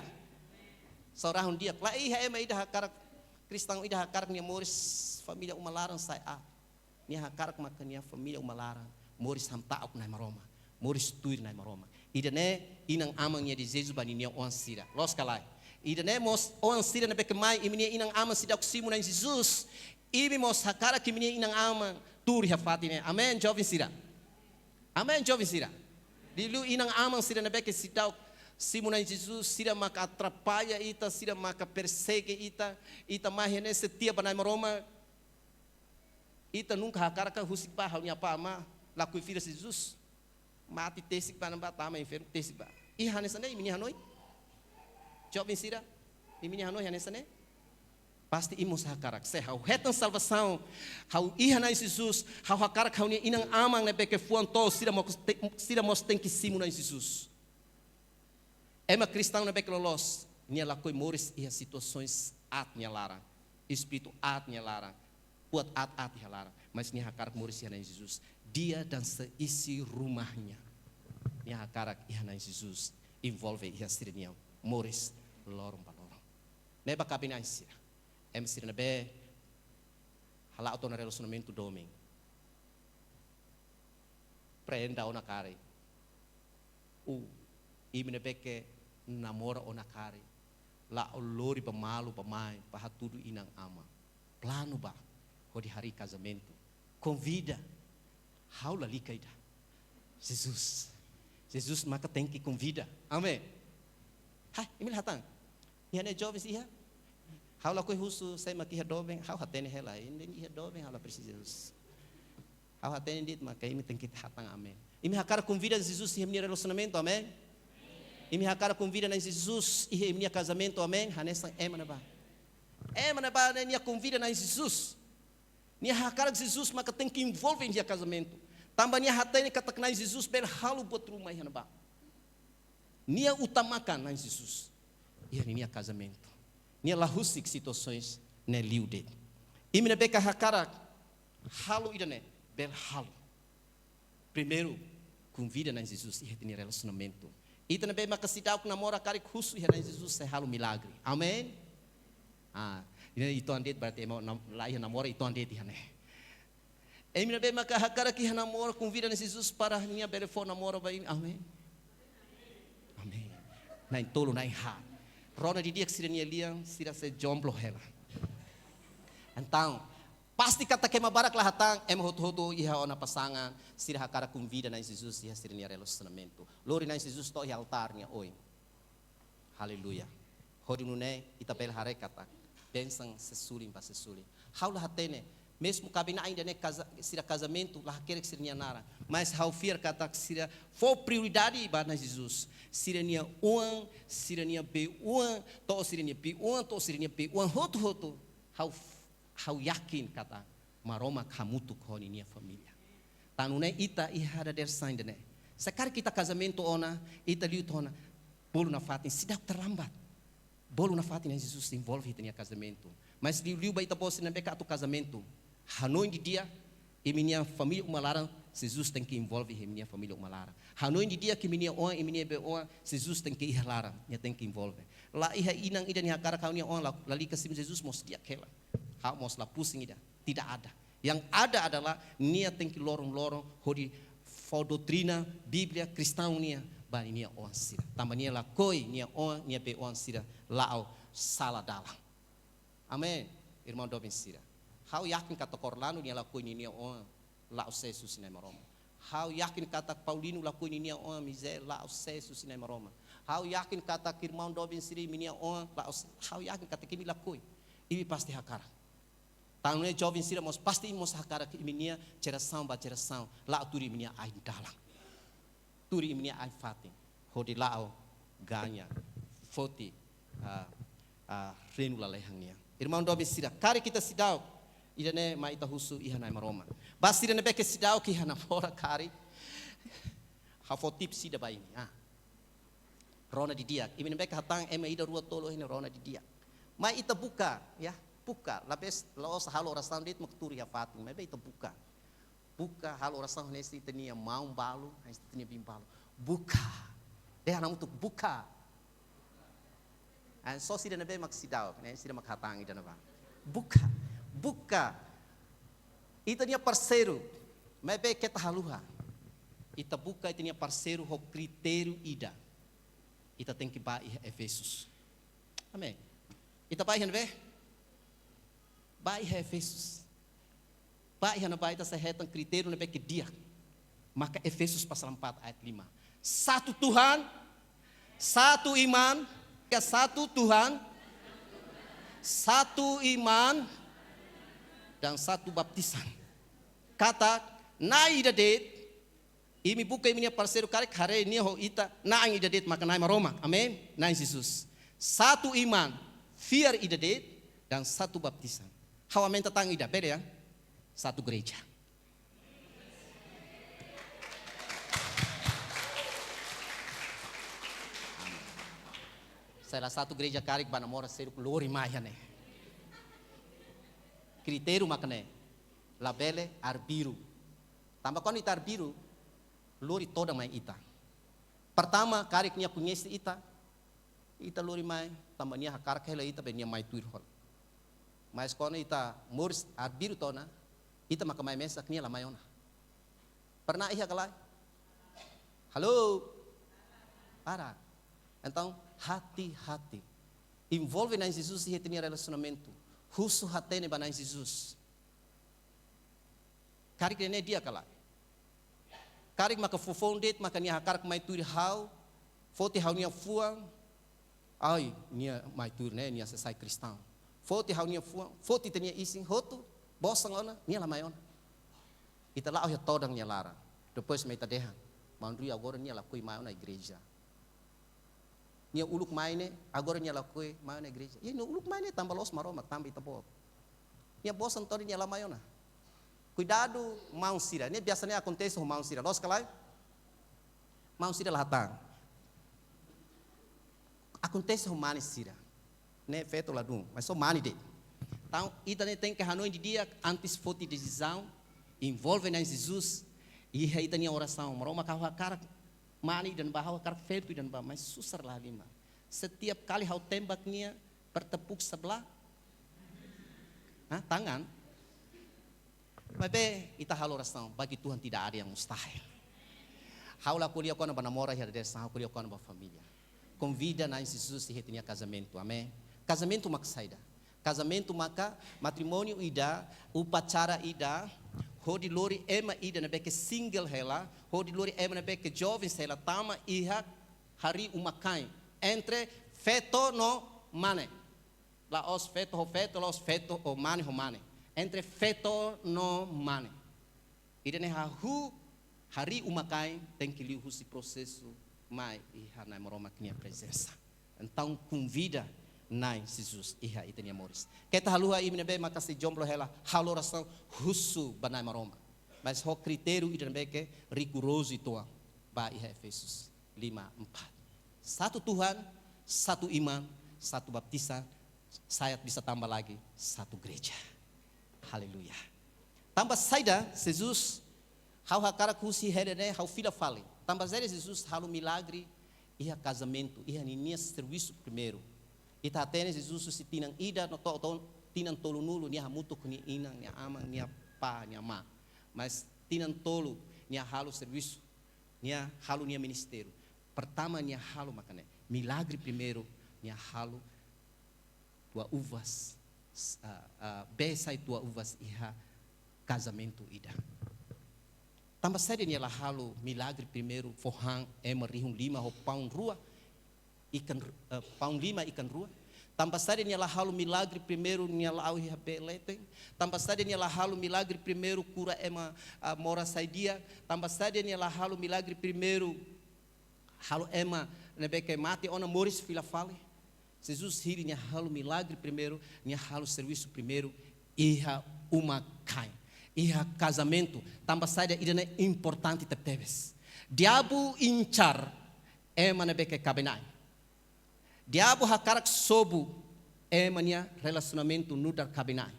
So rahun diak. Lá iha ida hakara Kristão ida hakar nia moris família umalarang sai nia hakar maka nia família umalarang moris hamta ak na maroma moris tuir na maroma ida ne inang amang nia de Jesus bani nia onsira los kalai ida ne mos onsira na bekemai iminia inang amang sidak simu na Jesus imi mos hakar ki minia inang amang turi hafatine amen jovem sira dilu inang amang sira na beke sidak Simon Jesus sira maka atrapalha ita, sira maka persegue ita mahene setia banai maroma, ita nunca hakara ka husik ba haunya pa ama, laku filha Jesus, mati tesik ba namba tama enfermo tesik ba, I hanesane imini hanoi, jovem sira, imini hanoi hanesane, pasti imos hakara, se hau retan salvação, hau ihanai Jesus, hau hakara haunya inang amang na beke fuanto sira mos tem que Simon Jesus. Ema cristão na beklolos, nia lakoi moris ia situações nia lara, espírito nia lara, buat ia lara, mas nia hakar moris ia na Jesus. Dia dan seisi rumahnya, nia hakar ia na Jesus, envolve ia sirnia moris lorong balorong. Neba kabina insira, sirna be hala auto na relacionamento doming. Prenda ona kare. Imine beke namora ona kare la olori pamalu pamai pahatudu inang ama plano ba di hari casamento convida haula likaida Jesus maka tem que convida amém hai imil hatang ihane jovens iha haula koi husu sai maki hadobeng hau hatene hela inde iha dobeng haula precisa Jesus hau hatene dit maka imi tem que hatang amém imi hakara convida Jesus em relacionamento amém imi hakara convida na Jesus e em casamento, amém? Hanessa emana ba nia convida na Jesus. Nia hakara Jesus maka tem que envolver em casamento. Tambah nia hatene katak na Jesus bel halu buat rumah ia ba. Nia utamakan na Jesus. Ia nia casamento. Nia lahusik situações ne liude. Imi na beka hakara halu idane bel halu. Primeiro convida na Jesus e tem relacionamento. Ita na bem makasidau que namora karik husu ia na Jesus se halo milagre. Amém? Itu andet berarti mau lá ia namora itu andet ia ne. Emi na bem makahakara que ia namora convida na Jesus para minha telefone namora bain. Amém? Amém. Nain tolo nain ha. Rona di dia que sira nia liang sira se jomblo hela. Então pasti kata kema barak lah hatang hoto iha ona pasangan sira hakara convida na Jesus iha sira nia relacionamento lori na Jesus to iha altarnya oi haleluya hodi nune ita bel hare kata bensang sesulim pa sesulim How lá hatene, mesmo cabina ainda né sira casamento, lá quer que seria nara, mas how fear kata que seria for prioridade para Jesus. Sirenia uang, sirenia b uang, to sirenia b uang, to sirenia b uang, hotu, how yakin kata maroma kamutu koni nia família. Tanune ita ihada der sign dene. Sekarang kita casamento ona, ita liu tona, bolo na fatin, sidap terlambat. Bolo na fatin Jesus se envolve em casamento. Mas liu baita posse na beca tu casamento. Hanoi de dia, e minha família umalara, Jesus tem que envolver em minha família umalara. Hanoi de dia que minha on e minha be on, Jesus tem que ir lara, nia tem que envolver. Lá iha inang ida nia cara kau nia on la lika sim Jesus mos dia kela. Ha mos la pusing ida, tidak ada. Yang ada adalah nia tem que lorong hodi for doutrina Bíblia cristão nia bani nia on sira. Tamba nia la koi nia on nia be on sira lao sala dala. Amen. Irmão Dobin sira. How yakin kata Korlano nia la koi nia on lao Jesus ina maroma. How yakin kata Paulino la koi nia on miser lao Jesus ina maroma. How yakin kata irmão Dobin sira nia on lao how yakin kata kimi la koi. Ibi pasti hakara. Tangan jovem sira mos pasti mos hakara ke iminia geração ba geração lá turi iminia ai dalang turi iminia ai fatin hodi lao ganha foti renula lehangnya irmão jovem sira kare kita sidau idane mai ta husu ihana maroma basira ne beke sidau ki hana fora kare ha fotip sida ba ini rona di dia imine beke hatang ema ida rua tolo hina rona di dia mai ita buka ya buka, labes laos halo rasang dit makturi ya fatin, mas itu buka halo rasang nesti tenia mau balu, nesti tenia bimbalo, buka, deh namu tu buka, and so sida nabe maksidau, sida makhatangi dan apa, buka, itu nia parceiro, mas be kita haluha, ita buka itu nia parceiro ho critério ida, ita tem que ba Efesus, amém, ita ba be Baik Efesus. Baik na baik sa hetang kritério na beke dia. Maka Efesus pasal 4 ayat 5. Satu Tuhan, satu iman, satu Tuhan, satu iman dan satu baptisan. Kata nai dadet imi buka imi parceiro karek hare ni ho ita nai dadet maka nai maroma. Amen. Nai Jesus. Satu iman, fear idadet dan satu baptisan. Hawa menta tang ida, beda ya? Satu gereja. Salah satu gereja karik banamora seru lori maya ne. Critério makne, labele arbiru. Tambah kon ita arbiru, lori toda mai ita. Pertama karik nia conhece ita lori mai, tambah nia hakar kela ita benia mai tuir hol. Mas quando ita moris arbiru tona, ita makamai mesa knia la mayona. Pernah iya kalai? Halo? Para. Então, hati-hati. Envolve na Jesus e tinha relacionamento. Husu hatene ba na Jesus. Karik ne dia kalai. Karik maka fofondet maka nia hakar mai tuir hau, fote hau nia fuang. Ai, nia mai tuir ne nia sesai kristão. Foti hau nia fuang, foti tenia ising, hotu, bosang ona, nia la maiona. Ita lá ya todang nia lara. Depois me ita dehan. Mandri agora nia la kui maiona igreja. Nia uluk maine, agora nia la kui maiona igreja. Ia no uluk maine tambah los maroma, tambah ita bot. Nia bosang todi nia la maiona. Cuidado, mau sira. Nia biasanya acontece com mau sira. Los kalai? Mau sira la hatang. Acontece com manis sira. Ne feito lá dum, mas só mani de. Então, ita ne tem que hanoi de dia antes foto decisão, envolve na Jesus e aí ita oração, maroma kau cara mani dan bahawa cara feito dan bah, mas susar lah lima. Setiap kali hau tembaknya bertepuk sebelah, tangan. Mas be ita hal oração, bagi Tuhan tidak ada yang mustahil. Hau lah kuliah kau na banamora ya desa, hau kuliah kau na família. Convida na Jesus e retinha casamento, amém. Casamento maka saida. Casamento maka matrimônio ida, upacara ida, hodi lori ema ida na beke single hela, hodi lori ema na beke jovens hela tama iha hari umakai entre feto no mane. La os feto ho feto, la os feto o mane ho mane. entre feto no mane. Idane hahu hari umakai tem que liu esse processo mai e hanai maroma minha presença. Então convida nai Jesus iha itani amores. Kita halua ibne be maka se jomblo hela haloração husu banai maroma. Mas o critério idane be que rigoroso itoa ba iha Efesus 5:4. Satu Tuhan, satu iman, satu baptisan, saya bisa tambah lagi satu gereja. Haleluya. Tambah saida Jesus hau hakara kusi herene hau fila fale. Tambah saida Jesus halu milagre iha casamento, iha ninia serviço primeiro. Ita atene Jesus se tinang ida no to tinang tolu nulu nia hamutu kuni inang nia amang nia pa nia ma. Mas tinang tolu nia halu serviço, nia halu nia ministério. Pertama nia halu makane milagre primeiro nia halu tua uvas besai tua uvas iha casamento ida. Tambah saja nia halu milagre primeiro forhang emerihum 5 ho pão rua ikan pão 5 ikan rua. Tambah saja nia halu milagre primeiro nia lau iha belete. Tambah saja nia halu milagre primeiro cura ema mora saidia. Tambah saja nia halu milagre primeiro halu ema nebeke mate ona moris fila fale. Jesus hiri nia halu milagre primeiro, nia halu serviço primeiro, iha uma kai, iha casamento, tambah saja idana importante tepeves. Diabo incar ema nebeke kabenai. Diabo hakarak sobu ema nia relacionamento nudar kabenai.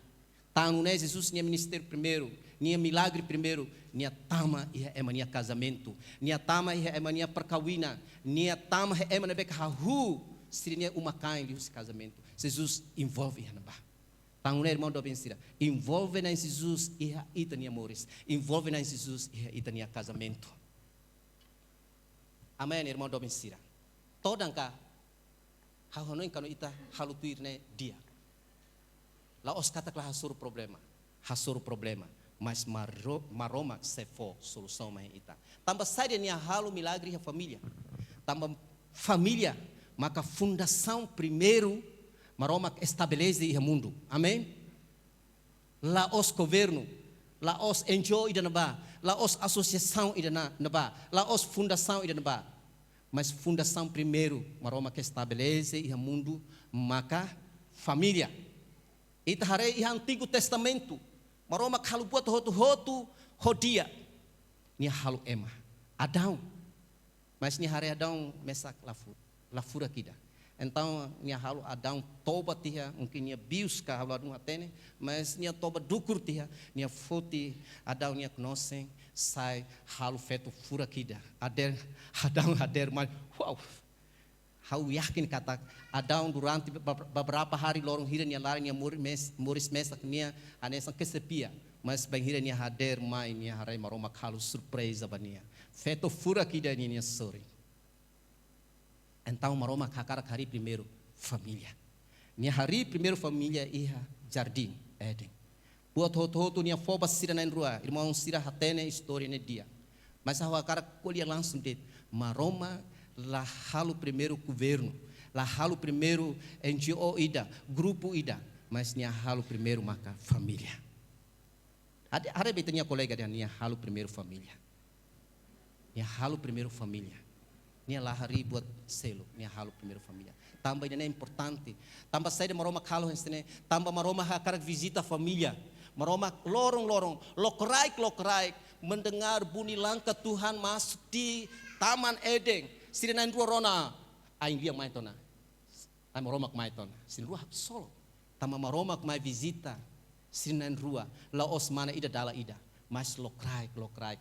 Tanu né Jesus nia ministério primeiro, nia milagre primeiro, nia tama iha ema nia casamento, nia tama iha ema nia perkawina, nia tama ema nebeke hahu sirinya umakai di casamento. Jesus envolve iha naba. Tangun irmão do bensira, envolve na Jesus iha itania amores, envolve na Jesus iha itania casamento. Amém, irmão do bensira. Todangka hahanoin kanu ita halutuir ne dia. La os kataklah hasur problema, mas maroma se for solução mai ita. Tambah saja nia halu milagre iha família. Tambah família maka fundação primeiro maroma estabelece o mundo. Amém? Lá os governo, lá os NGO ida naba, lá os associação ida naba, lá os fundação ida naba. Mas fundação primeiro maroma que estabelece o mundo maka família. Ita hare i Antigo Testamento maroma halu buat hotu hodia. Ni halu ema. Adão. Mas ni hare Adão mesak lafura kida. Então, nia halu Adão toba tia, mungkin nia bius ka halu Adão atene, mas nia toba dukur tia, nia foti Adão nia knosen, sai halu feto fura kida. Adão mas wow. Hau yakin kata Adão durante beberapa hari lorong hira nia lari nia muris mesak nia anesan kesepia, mas bang hira nia hader mai nia harai maroma halu surpresa bania. Feto fura kida nia sorry. Então maroma hakarak hari primeiro família. Nia hari primeiro família iha jardim Eden. Buat hoto nia foba sira na rua, irmão sira hatene história ne dia. Mas a hakarak colher langsung det. Maroma la halu primeiro governo, la halu primeiro NGO ida, grupo ida, mas nia halu primeiro maka família. Ada betanya colega dia nia halu primeiro família. Nia halu primeiro família. Nia lahari buat selo, nia halu primeiro família. Tambah ini importante. Tambah saya de maroma kalau hensene, tambah maroma hakarak visita família. Maroma lorong, lokrai, mendengar bunyi langkah Tuhan masuk di Taman Eden. Sirinan dua rona, aing dia maitona. Ai maroma maitona. Sin rua solo. Tambah maroma mai visita. Sirinan rua, la os mana ida dala ida. Mas lokrai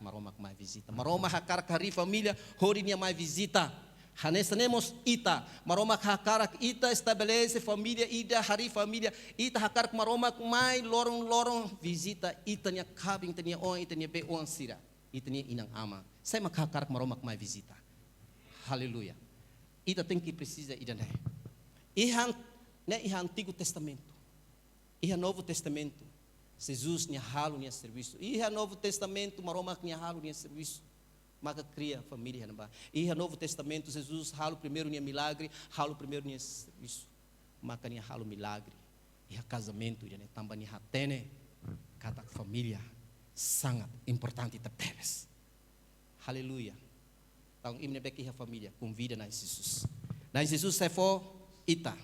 maroma mai visita. Maroma hakarak hari família, horinya mai visita. Hanesanemos ita, maroma hakarak ita estabelece família ida hari família, ita hakarak maroma mai lorong visita, ita nya kabing tanya on, ita nya be on sira, ita nya inang ama. Saya hakarak maroma mai visita. Haleluya. Ita tem que precisa ida né. Ihan Antigo Testamento. Ihan Novo Testamento. Jesus nia halu nia serviço. Iha Novo Testamento maroma nia halu nia serviço. Maka cria família naba. Iha Novo Testamento Jesus halu primeiro nia milagre, halu primeiro nia serviço. Maka nia halu milagre. Iha casamento nia tambah nia hatene. kata família sangat importante tertebes. Haleluya. Tahun ini beki a família convida na Jesus. Na Jesus se for ita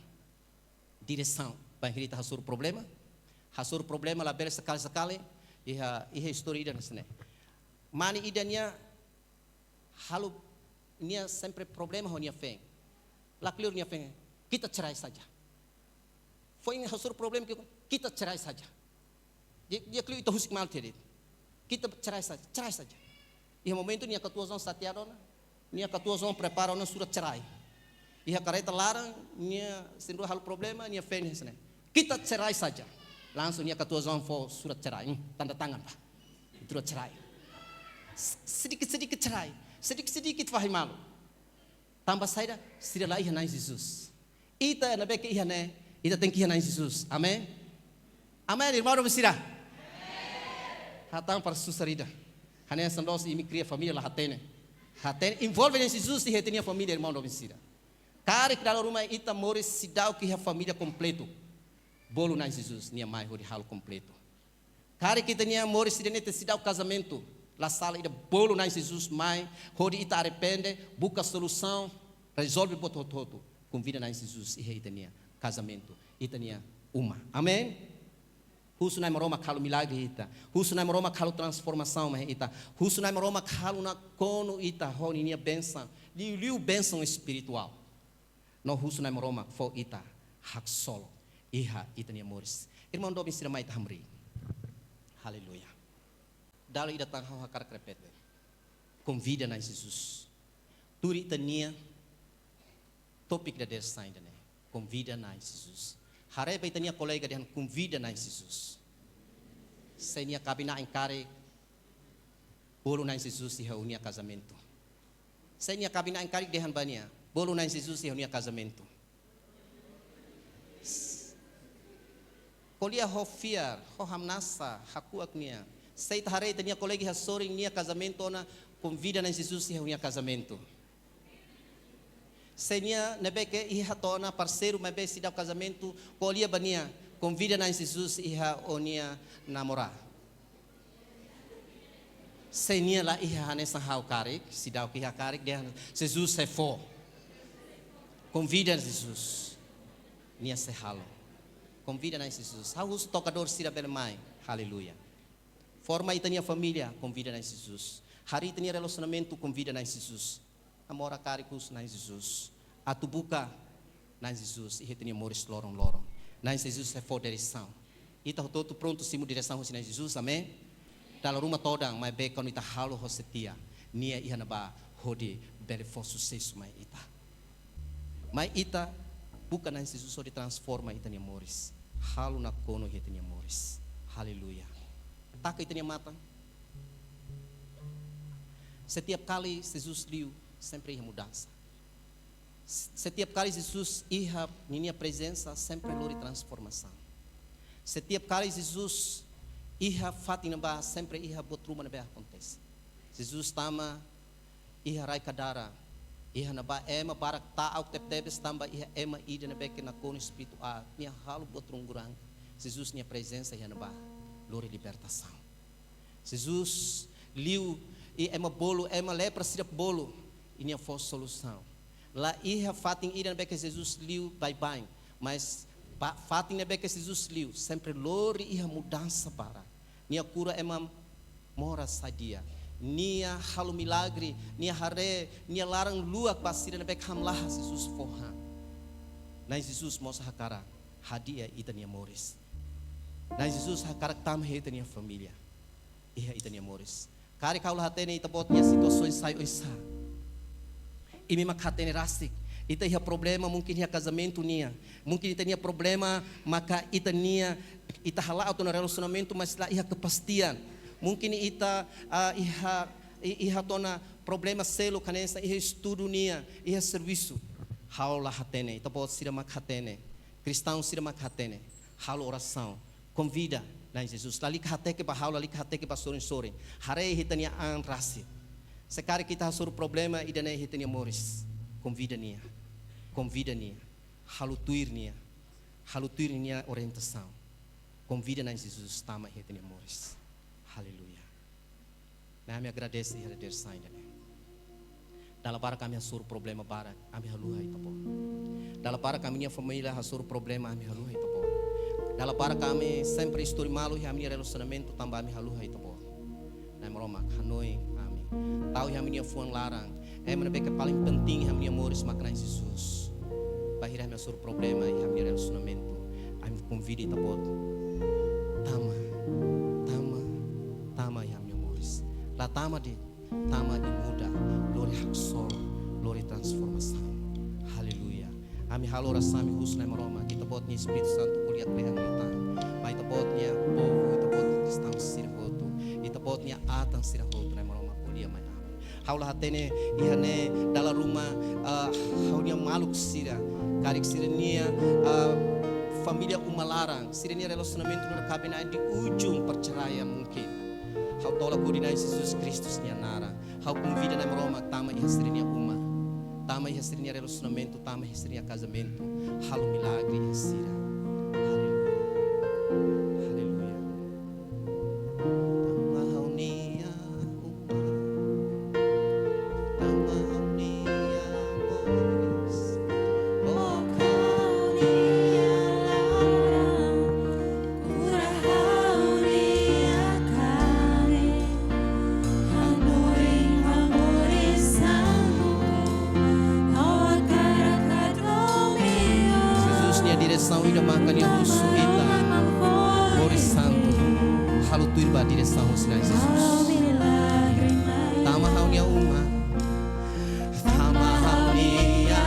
direção para kita hasur problema lá bela sekali iha história ida nasne. Mani idanya halu nia sempre problema honia feng. Lá clear nia feng kita cerai saja. Foi em hasur problema que kita cerai saja. Dia clear itu husik mal terit. Kita cerai saja. E momento nia katuazon satiarona, nia katuazon preparona surat cerai. Iha kareta larang nia sendu hal problema nia feng nasne. Kita cerai saja. Langsung nia katuazon for surat cerai, tanda tangan Pak. Surat cerai. Sedikit-sedikit cerai, sedikit-sedikit fahim malu. Tambah saya sudah lah iha nai Jesus. Ita na beke iha ne, ita tem que iha nai Jesus. Amém? Amém, irmão do Messira. Hatang para susarida. Hanya sandos imi cria família lá hatene. Envolve em Jesus e retenia família, irmão do Messira. Cara que dalam rumah ita mores sidau que a família completo. Bolo nai Jesus, nia mai hori halo completo. Cara que nia mores sidau sidau casamento. La sala ida bolo na Jesus mai, hori ita arrepende, busca solução, resolve boto todo, convida na Jesus e itania casamento, itania uma. Amém? Husu na maroma kalu milagre ita, husu na maroma kalu transformação mai ita, husu na maroma kalu na kono ita honi nia benção, liu benção espiritual. No husu na maroma fo ita hak solo, iha itania moris. Irmão do Messira mai tamri. Haleluya. Dalam ida tang hau hakar krepet, convida na Jesus. Turi tania topik da desa ainda né, convida na Jesus. Haré bai tania colega dia convida na Jesus. Senia kabina encare bolo na Jesus e reunia casamento. Senia kabina encare dehan bania bolo na Jesus e reunia casamento. Kolia hofiar, hohamnasa, hakuaknia. Sei tarei tania colega hasoring nia casamento na convida na Jesus e reunia casamento. Senia nebeke iha tona parceiro mebe se dá casamento colia bania convida na Jesus e ha onia namorar. Senia lá iha nessa hau karik se dá que iha karik dia Jesus se for. Convida Jesus. Nia se halo. Convida na Jesus. Haus tocador sira belmai. Haleluya. Forma itania família, convida na Jesus. Hari itania relacionamento, convida na Jesus. Amora caricus na Jesus. Atubuca na Jesus. E itania mores lorong. Na Jesus é for direção. Ita todo pronto simu direção na Jesus, amém? Dalam rumah todang, mai be kau ita halo hosetia. Nia iha naba hodi bele for sucesso mai ita. Mai ita bukan na Jesus hodi transforma itania mores. Halo na kono itania mores. Haleluya. Tak itania mata. Setiap kali Jesus liu sempre ia mudança. Setiap kali Jesus ia minha presença sempre lori transformação. Setiap kali Jesus ia fatina ba sempre ia botruma na be acontece. Jesus tama ia rai kadara ia na ba ema barak ta au tebes tamba ia ema ida na be que na kono espiritual nia halo botrum gurang. Jesus nia presença ia na ba lori libertação. Jesus liu e ema bolo, ema lepra sirap bolo, ini foi solução. Lá ia fatin ida be que Jesus liu bye, mas fatin be que Jesus liu sempre lori ia mudança para. Nia cura ema mora sadia. Nia halu milagre, nia hare, nia larang lua pasira be hamlah Jesus forha. Na Jesus mosa hakara hadia ita nia moris. Na Jesus hakarak tam ita nia família. Iha ita nia moris. Kari kaulah hatene ita botnya situações sai oisa. Imi mak hatene rasik. Ita ia problema mungkin ia casamento nia. Mungkin ita nia problema maka ita nia ita hala auto no relacionamento mas lá ia kepastian. Mungkin ita iha tona problema selo kanensa iha estudo nia, iha serviço. Haulah hatene ita bot sira mak hatene. Cristão sira mak hatene. Halo oração. Convida na Jesus. Lali hate ke bahau, lali hate ke basorin. Hare hitania an rasi. Sekarang kita sur problema idane hitania moris. Convida nia. Halutuir nia orientação. Convida nós Jesus tama retene amores. Aleluia. Nós me agradece e agradecer ainda. Dalam para kami hasur problema para kami haluha itu po. Dalam para kami minha família hasur problema kami haluha itu po. Dalam para kami sempre história malu e kami relacionamento também kami haluha itu po. Nós meroma Hanoi kami. Tahu kami minha fuang larang. Mereka que paling penting kami amores makna Jesus. Bahira kami hasur problema e kami relacionamento. Kami convida itu po. Tama yang memoris. La tama di muda, lori haksol, lori transformasi. Haleluya. Ami halora sami husna maroma. Kita botnya Espiritu Santo kuliah klehan kita. Pai kita botnya povo, kita botnya kristang sirahotu. Kita botnya atang sirahotu na maroma kuliah mai ami. Haula hatene ihane dalam rumah haunya maluk sira. Karik sirania família larang, sirenia relacionamento no cabina di ujung perceraian mungkin. Hau tola kudina Jesus Kristus nyanara. Hau convida na Roma tama e sirenia tama e sirenia relacionamento, tama e sirenia casamento. Halo milagre e sira. Aleluia. Tama haunia tama haunia amores. Direção e makan yang rusuh kita, Boris Santo, halu turba direção os sinais Jesus. Tama haunia uma, tama haunia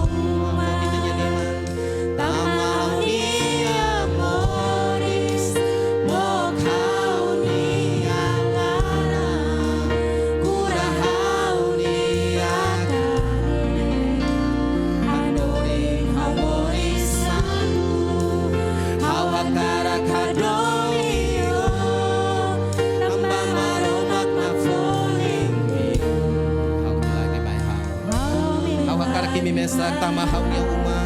uma, ditanya lima, tama haunia Boris, boka haunia lara, cura haunia kare, handori Boris. Cara kadoio amba maromak na falling hau lagi bai hau cara kimi mesak tama hau nia uma.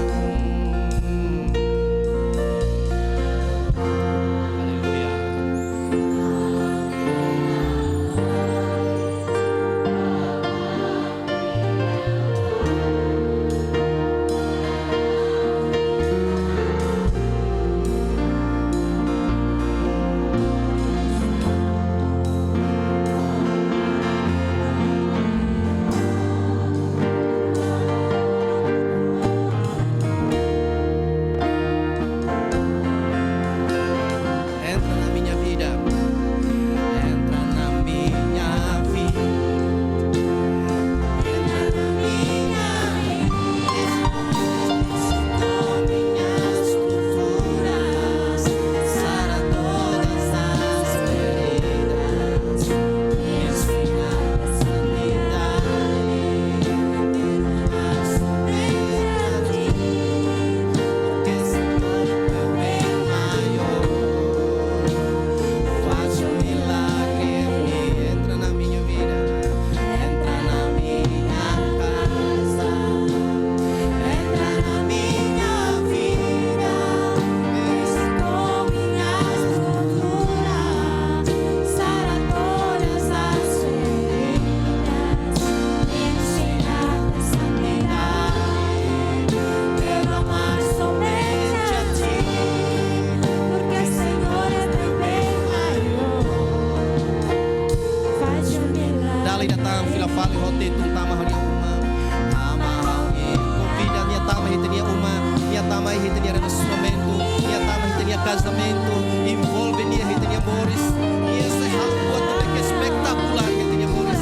Casamento envolve nia hitnya Boris. Ia sehat buat mereka spektakular hitnya Boris.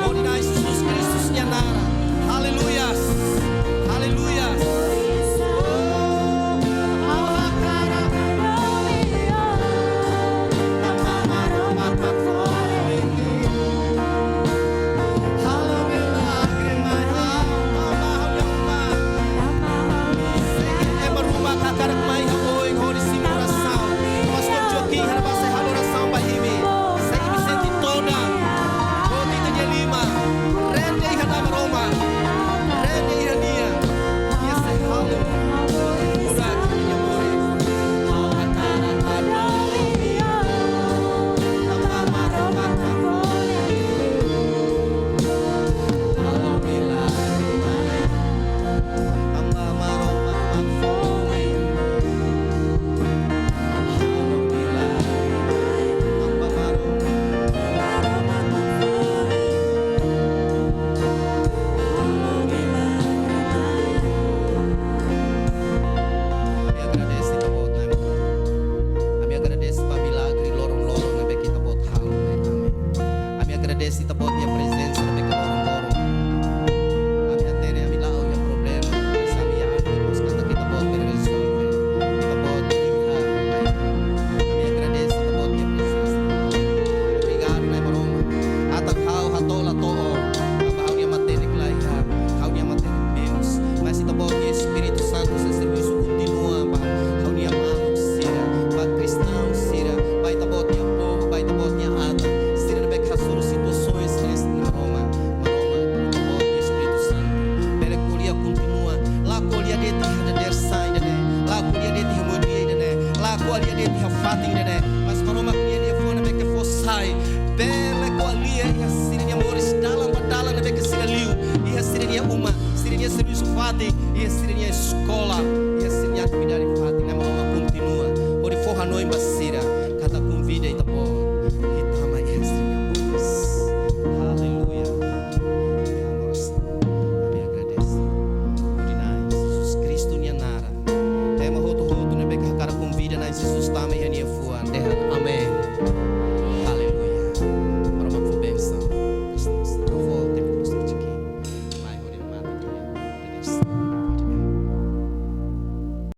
Ordina Jesus Kristus nyanara. Haleluya. Haleluya. Pastor Joaquim, harapasa halo oração bahimi. Segue me dia dia fating dede mas paroma dia fona beke fosai bele ko ali ia sirinya moris dalam badalan beke siriu ia sirinya uma sirinya serviço fati ia sirinya escola